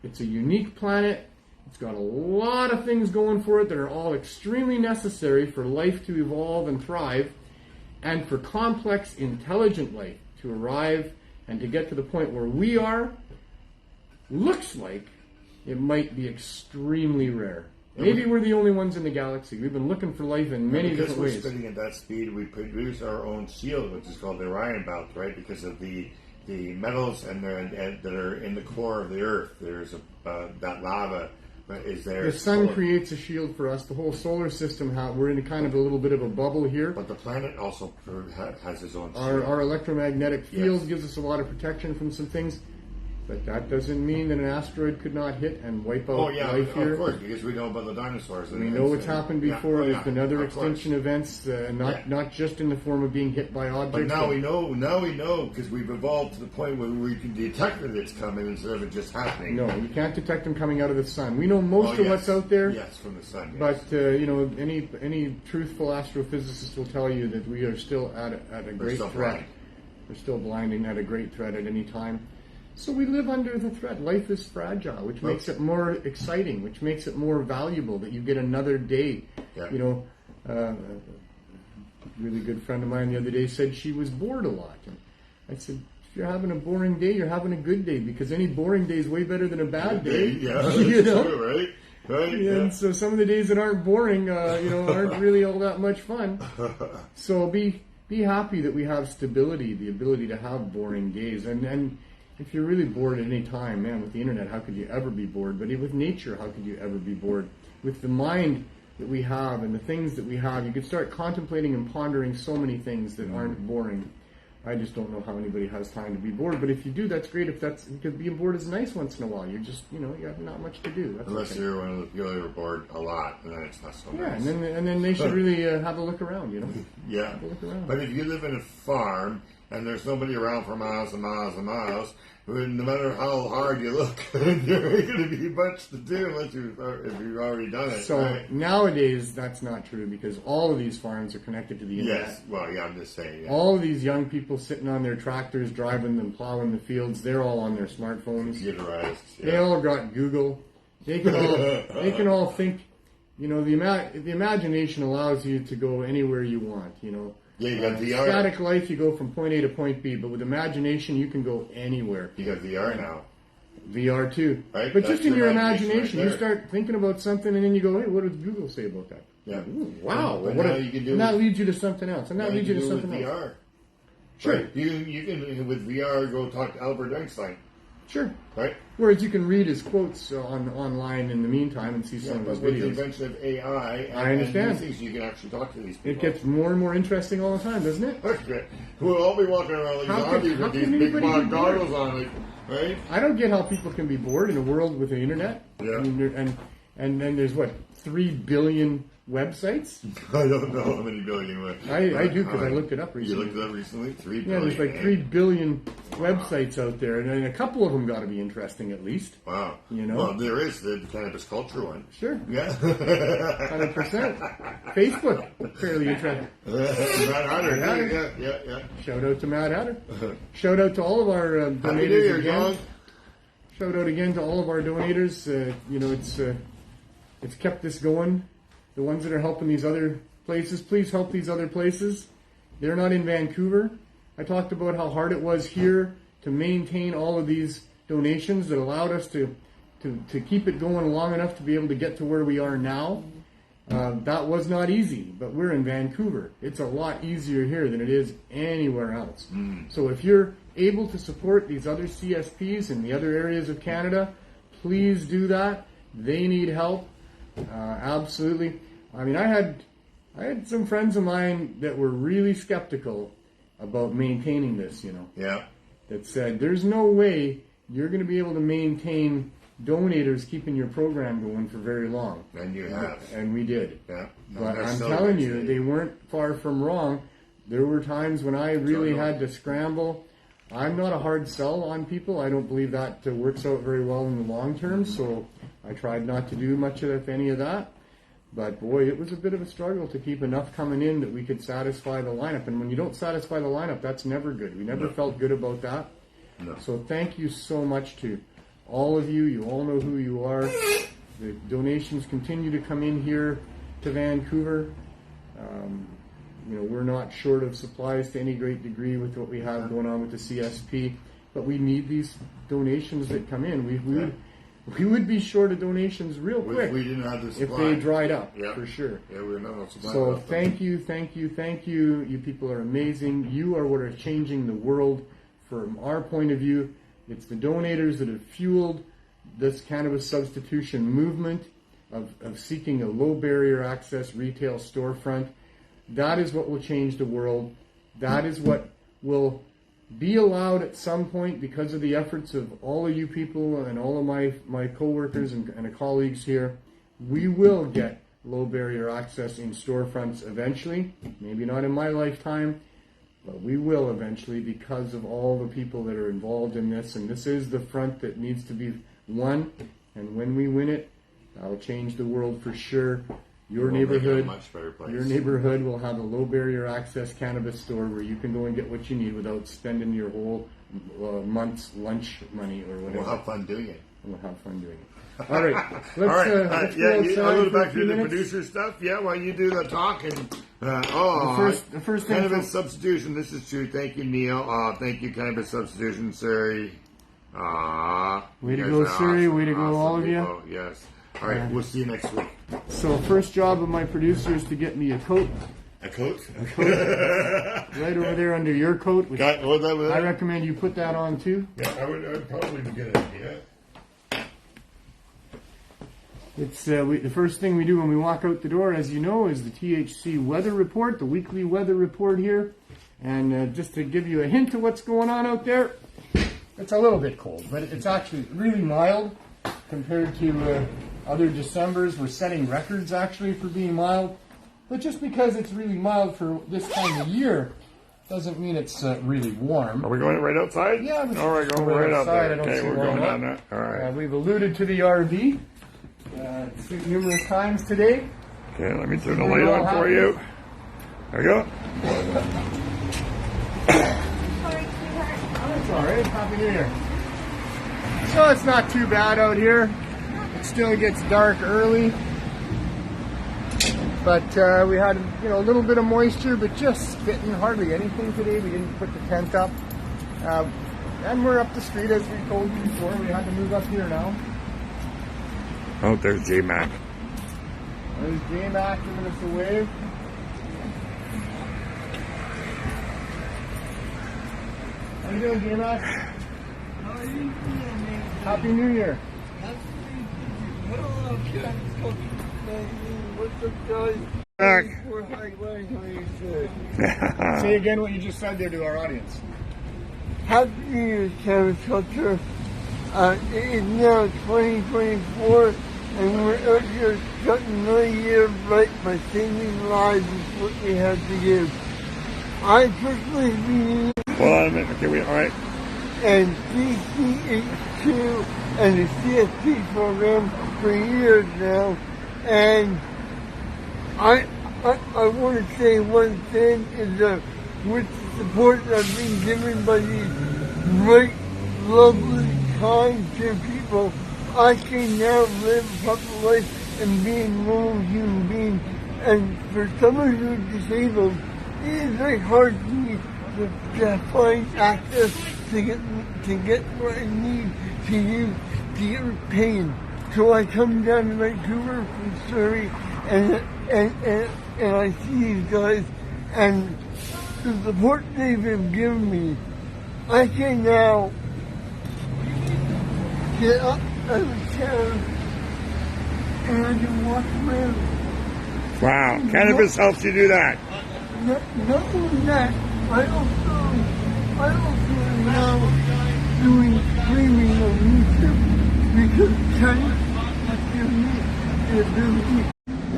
It's a unique planet. It's got a lot of things going for it that are all extremely necessary for life to evolve and thrive, and for complex, intelligent life to arrive and to get to the point where we are. Looks like it might be extremely rare. Maybe we're the only ones in the galaxy. We've been looking for life in many different ways. Because we're spinning at that speed, we produce our own shield, which is called the Orion Belt, right? Because of the metals and that are in the core of the Earth. There's that lava is there. The sun creates a shield for us. The whole solar system, we're in kind of a little bit of a bubble here. But the planet also has its own shield. Our electromagnetic field gives us a lot of protection from some things. But that doesn't mean that an asteroid could not hit and wipe out life here. Of course, because we know about the dinosaurs. We know what's happened before. There's been other extinction events, not just in the form of being hit by objects. But now we know, because we've evolved to the point where we can detect that it's coming instead of it just happening. No, you can't detect them coming out of the sun. We know most of what's out there. Yes, from the sun. Yes. But any truthful astrophysicist will tell you that we are still at a great threat. Blind. We're still blinding at a great threat at any time. So we live under the threat. Life is fragile, which makes it more exciting, which makes it more valuable that you get another day. Yeah. You know, a really good friend of mine the other day said she was bored a lot. And I said, if you're having a boring day, you're having a good day, because any boring day is way better than a bad day. Yeah, that's true, right? Right. And so some of the days that aren't boring, aren't really all that much fun. So be happy that we have stability, the ability to have boring days. And if you're really bored at any time, man, with the internet, how could you ever be bored? But with nature, how could you ever be bored? With the mind that we have and the things that we have, you could start contemplating and pondering so many things that aren't boring. I just don't know how anybody has time to be bored. But if you do, that's great. If that's because being bored is nice once in a while. You're just, you have not much to do. That's Unless okay. you're one of the people who are bored a lot, and then it's not so Yeah, nice. and then they should really have a look around. Yeah. Have a look around. But if you live in a farm and there's nobody around for miles and miles and miles, no matter how hard you look, there ain't going to be much to do unless if you've already done it. So right? nowadays, that's not true because all of these farms are connected to the internet. Yes, well, yeah, I'm just saying. Yeah. All of these young people sitting on their tractors, driving them, plowing the fields, they're all on their smartphones. Computerized. They Yeah. all got Google. They can all think. The imagination allows you to go anywhere you want. Yeah, you got VR. Static life, you go from point A to point B, but with imagination, you can go anywhere. You got VR now. VR too. Right, But that's just in your imagination, right you there. start thinking about something, and then you go, hey, what does Google say about that? Yeah. Ooh, wow. But What now a- you can do and that it- leads you to something else, and that leads you to something with else. VR. Sure. Right? You can with VR go talk to Albert Einstein. Sure. Right? Whereas you can read his quotes online in the meantime and see some Yeah, of but his with the videos. invention of AI and, I understand. and these things, you can actually talk to these people. It gets more and more interesting all the time, doesn't it? Okay. We'll all be walking around like How zombies can with these anybody big be bored? goggles on, like, right? I don't get how people can be bored in a world with the internet. Yeah. I mean, and then there's 3 billion websites. I don't know how many billion were. I do because I looked it up You recently. looked it up recently? 3 Yeah, billion. there's like 3 billion websites out there, and a couple of them got to be interesting at least. Wow. Well, there is the cannabis culture one. Sure, Yeah. 100%. Facebook, fairly interesting. Matt Hatter. Yeah. Shout out to Matt Hatter. Shout out to all of our Happy New donators Year, again. John. Shout out again to all of our donators. It's kept this going. The ones that are helping these other places, please help these other places. They're not in Vancouver. I talked about how hard it was here to maintain all of these donations that allowed us to keep it going long enough to be able to get to where we are now. That was not easy, but we're in Vancouver. It's a lot easier here than it is anywhere else. So if you're able to support these other CSPs in the other areas of Canada, please do that. They need help. Absolutely. I mean, I had some friends of mine that were really skeptical about maintaining this, Yeah. that said, there's no way you're going to be able to maintain donators keeping your program going for very long. And you have. And we did. Yeah. But That's I'm so telling nice you, of they weren't far from wrong. There were times when I really had to scramble. I'm not a hard sell on people. I don't believe that works out very well in the long term, so I tried not to do much of, if any of that. But boy, it was a bit of a struggle to keep enough coming in that we could satisfy the lineup. And when you don't satisfy the lineup, that's never good. We never felt good about that. No. So thank you so much to all of you. You all know who you are. The donations continue to come in here to Vancouver. We're not short of supplies to any great degree with what we have going on with the CSP, but we need these donations that come in. We would be short of donations real quick We didn't have the if supply. they dried up, Yeah. for sure. Yeah, we're not on supply. So enough. thank you. You people are amazing. You are what are changing the world from our point of view. It's the donators that have fueled this cannabis substitution movement of seeking a low barrier access retail storefront. That is what will change the world. That is what will be allowed at some point because of the efforts of all of you people and all of my coworkers and colleagues here. We will get low barrier access in storefronts eventually. Maybe not in my lifetime, but we will eventually because of all the people that are involved in this. And this is the front that needs to be won. And when we win it, that'll change the world for sure. Your We'll make it a neighborhood, much better place. your neighborhood will have a low barrier access cannabis store where you can go and get what you need without spending your whole month's lunch money or whatever. We'll have fun doing it. We'll have fun doing it. All right, let's All right. let's go I'll outside go for a back few to the minutes. producer stuff. Yeah, while you do the talking. The first thing Cannabis Substitution. This is true. Thank you, Neil. Thank you, Cannabis Substitution, Surrey. Way to go, Surrey. Way to go, all of you. People. Yes. All right. We'll see you next week. So first job of my producer is to get me a coat. A coat? Right over there under your coat. Which Got what that was? I recommend you put that on too. Yeah, I would probably be good at it. Yeah. It's the first thing we do when we walk out the door, as you know, is the THC weather report, the weekly weather report here. And just to give you a hint of what's going on out there, it's a little bit cold, but it's actually really mild compared to other Decembers. We're setting records actually for being mild, but just because it's really mild for this time of year doesn't mean it's really warm. Are we going right outside? Yeah, all right, going right outside. Okay, we're going down that. All right. We've alluded to the RV numerous times today. Okay, let me turn the light on for you. There we go. That's all right. Happy New Year. So it's not too bad out here. It still gets dark early, but we had a little bit of moisture, but just spitting, hardly anything today. We didn't put the tent up, and we're up the street as we told you before. We had to move up here now. Oh, there's J Mac. There's J Mac giving us a wave. How you doing, J Mac? How are you doing, man? Happy New Year. Hello, what's up, guys? Back. We're highlighting how you said. Say again what you just said there to our audience. Happy New Year, cannabis culture. It's now 2024, and we're out here starting another year right by saving lives is what we have to give. I personally believe Hold on a minute. Okay, all right. and THC and the CSP program for years now, and I want to say one thing is that with the support that's been given by these great, lovely, kind people, I can now live a proper life and be a normal human being. And for someone who's disabled, it is very hard for me to find access to get what I need to use to get pain. So I come down to Vancouver from Surrey and I see these guys, and the support they've given me, I can now get up out of the chair and I can walk around. Wow, cannabis helps you do that. Not only that, I also am now doing streaming on YouTube because cannabis has given me the ability,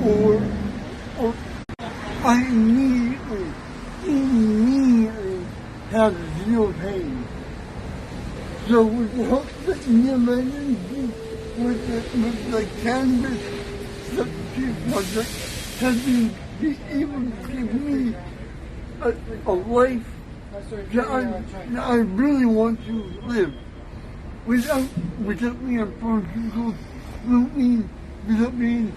or I immediately have zero pain. So with the help that Neil Magnuson with the Cannabis Substitution Program has been able to give me a life that I really want to live without being on pharmaceuticals, without being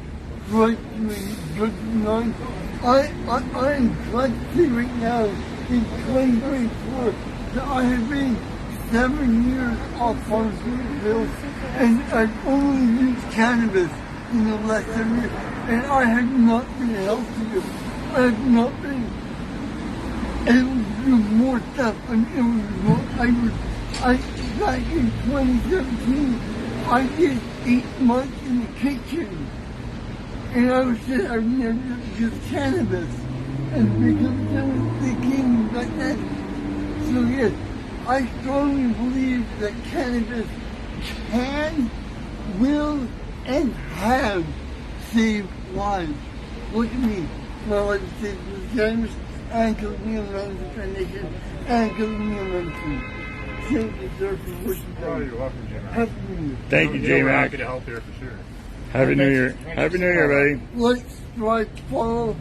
right doing drugs and none. I am glad to say right now in 2024 that I have been 7 years off pharmaceutical pills and I've only used cannabis in the last 7 years, and I have not been healthier. I have not been able to do more stuff, and back in 2017, I did 8 months in the kitchen, and I I've never used cannabis, and because they came like that. So yes, I strongly believe that cannabis can, will, and have saved lives. Look at me. My life is saved with cannabis and because of Neil Magnuson Foundation and because of Neil Magnuson. Thank you, sir, for what you've done. You're welcome, J Mac. Happy New Year. Thank you, J We're Mac. happy to help here for sure. Happy New Year. Happy New Year, buddy. Let's try to follow,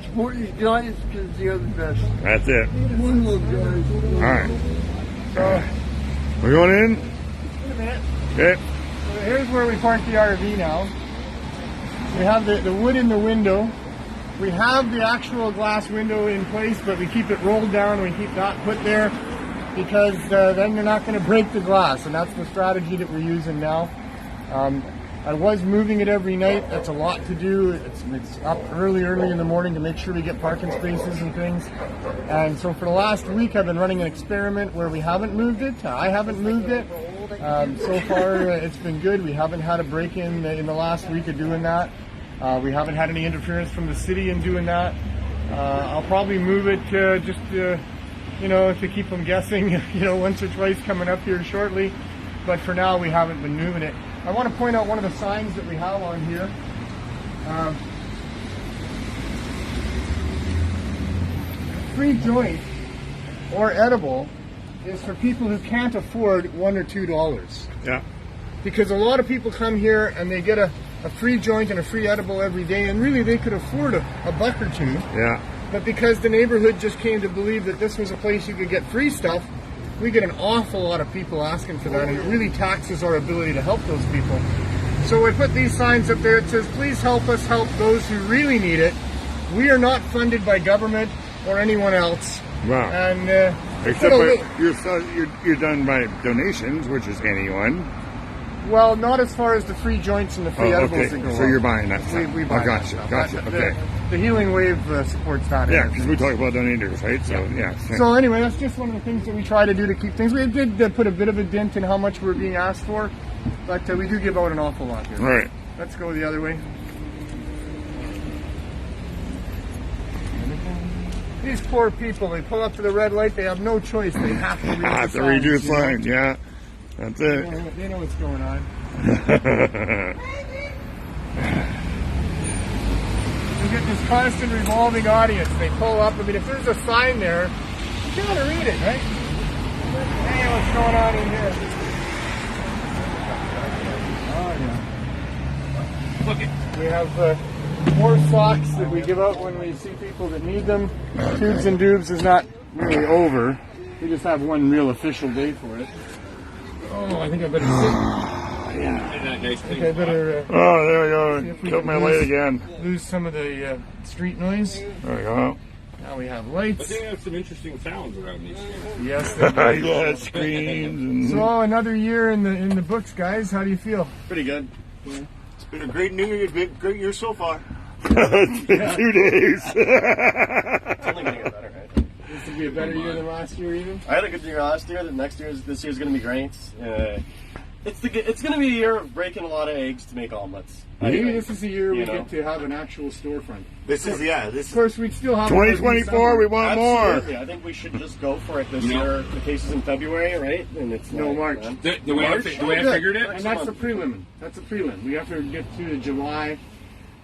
support these guys because they are the best. That's it. One love, guys. All right. We're going in? Wait a minute. Okay. So here's where we parked the RV now. We have the wood in the window. We have the actual glass window in place, but we keep it rolled down and we keep that put there because then you're not going to break the glass, and that's the strategy that we're using now. I was moving it every night. That's a lot to do. It's up early in the morning to make sure we get parking spaces and things. And so for the last week, I've been running an experiment where we haven't moved it. I haven't moved it. So far, it's been good. We haven't had a break-in in the last week of doing that. We haven't had any interference from the city in doing that. I'll probably move it just to keep them guessing, once or twice coming up here shortly. But for now, we haven't been moving it. I want to point out one of the signs that we have on here. Free joint or edible is for people who can't afford $1 or $2. Yeah. Because a lot of people come here and they get a free joint and a free edible every day, and really they could afford a buck or two. Yeah. But because the neighborhood just came to believe that this was a place you could get free stuff, we get an awful lot of people asking for that, and it really taxes our ability to help those people. So we put these signs up there. It says, please help us help those who really need it. We are not funded by government or anyone else. Wow. And Except you're done by donations, which is anyone. well, not as far as the free joints and the free edibles that go So on. you're buying that stuff. We buy that stuff. Okay. The Healing Wave supports that. Yeah, because we talk about donators, right? So, yeah. So anyway, that's just one of the things that we try to do to keep things. We did put a bit of a dent in how much we're being asked for, but we do give out an awful lot here. Right. Let's go the other way. These poor people, they pull up to the red light, they have no choice. They have to read the Have to read your signs, you know? sign, yeah. That's it. They know what's going on. You get this constant revolving audience. They pull up. I mean, if there's a sign there, you gotta read it, right? Hey, what's going on in here? Oh, yeah. Look it. We have more socks that we give out when we see people that need them. Tubes and Doobs is not really over. We just have one real official day for it. Oh, I think I better sit. Yeah. I think I better Oh, there we go. we Killed can my light again. lose some of the street noise. There we go. Now we have I lights. think there's some interesting sounds around these things. Yes. they do. Yeah, screens and... So another year in the books, guys. How do you feel? Pretty good. It's been a great New Year. Great year so far. It's been 2 days. It's only gonna get better, right? This will be a better year than last year, even. I had a good year last year. This year's gonna be great. It's gonna be a year of breaking a lot of eggs to make omelets. Maybe this is the year we You know. get to have an actual storefront. This is Of course, we'd still have 2024, we want more. Absolutely. I think we should just go for it this year. The case is in February, right? And it's No, March. The way I figured it, And that's the prelim. That's a prelim. We have to get through to July.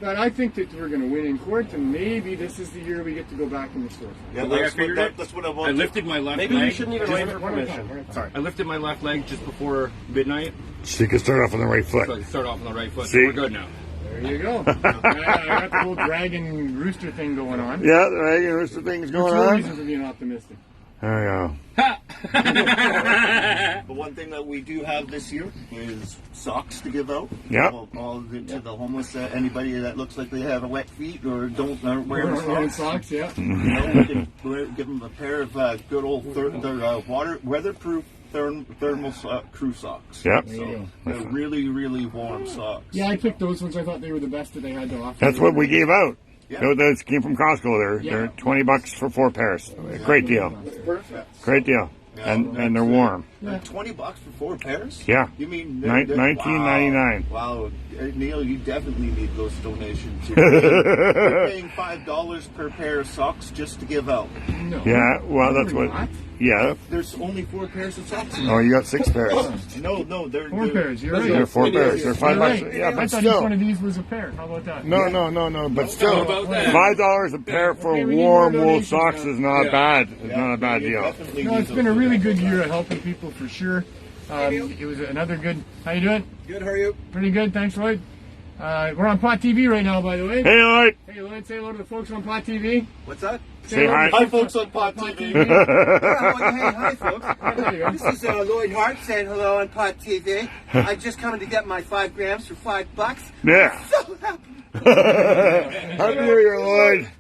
But I think that we're going to win in court, and maybe this is the year we get to go back in the storefront. Yeah, the way I figured it, that's what I I want. lifted my left Maybe leg. we shouldn't even wait for permission. Sorry. I lifted my left leg just before midnight, So you can start off on the right so foot. I start off on the right foot. See? We're good now. There you go. I got the whole dragon rooster thing going on. Yeah, right. There's the things going There's no on. reason for being optimistic. There we go. The one thing that we do have this year is socks to give out. Yep. To the homeless, anybody that looks like they have a wet feet or aren't wearing Wearing socks. socks, yeah. You know, we can give them a pair of good old weatherproof thermal crew socks. Yep. So they're really, really warm socks. Yeah, I picked those ones. I thought they were the best that they had to offer. That's what we gave out. Yeah. Those came from Costco. Yeah. They're $20 for 4 pairs. Great deal. Perfect. Great deal. And they're warm. Yeah. $20 for 4 pairs? Yeah. You mean $19.99. Wow. Neil, you definitely need those donations. You're paying $5 per pair of socks just to give out. No. Yeah. Well, that's We're what. not. Yeah. There's only 4 pairs of socks. Oh, you got 6 pairs. No, they're 4 pairs. You're right. They're 4 pairs. They're You're $5. right. Yeah, I but thought each one still. of these was a pair. How about that? No. But still, How about that? $5 a pair for Okay, we need warm more wool donations socks now. is not bad. It's not a bad You deal. definitely No, need it's those been a really donations. good year at helping people for sure. It was another good. How you doing? Good, how are you? Pretty good, thanks, Lloyd. We're on Pot TV right now, by the way. Hey, Lloyd. Hey, Lloyd, say hello to the folks on Pot TV. What's that? Say hi. Hi, folks on Pot TV. Hi, folks. There you go. This is Lloyd Hart saying hello on Pot TV. I just coming to get my 5 grams for $5. Yeah. So happy. Happy New Year, Lloyd.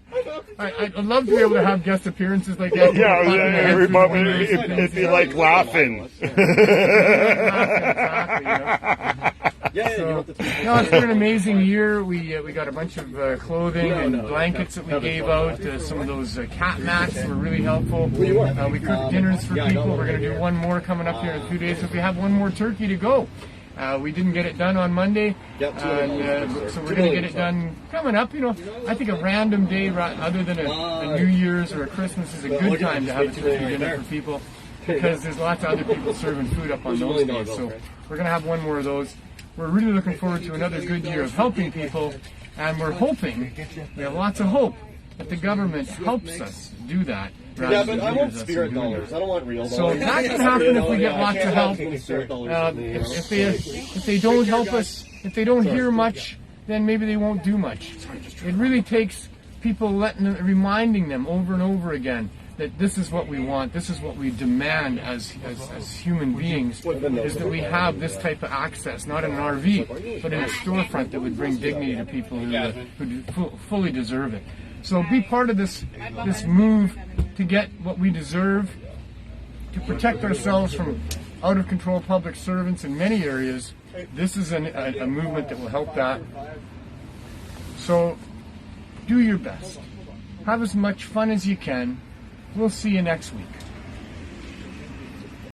I'd love to be able to have guest appearances like that. Yeah, if you like laughing. No, it's been an amazing year. We got a bunch of clothing and blankets that we gave out. Some of those cat mats were really helpful. We cooked dinners for people. We're going to do one more coming up here in a few days. If we have one more turkey to go. We didn't get it done on Monday, Yep, so we're going to get it done coming up. You know, I think a random day other than a New Year's or a Christmas is a good time to have a turkey dinner for people, because there's lots of other people serving food up on those days. So we're going to have one more of those. We're really looking forward to another good year of helping people, and we're hoping, we have lots of hope, that the government helps us do that. Yeah, but I want spirit dollars. I don't want real dollars. So that can happen if we get lots of help. If they don't help us, if they don't hear much, then maybe they won't do much. It really takes people reminding them over and over again that this is what we want, this is what we demand as human beings, is that we have this type of access, not in an RV, but in a storefront that would bring dignity to people who fully deserve it. So be part of this move to get what we deserve, to protect ourselves from out-of-control public servants in many areas. This is a movement that will help that. So do your best. Have as much fun as you can. We'll see you next week.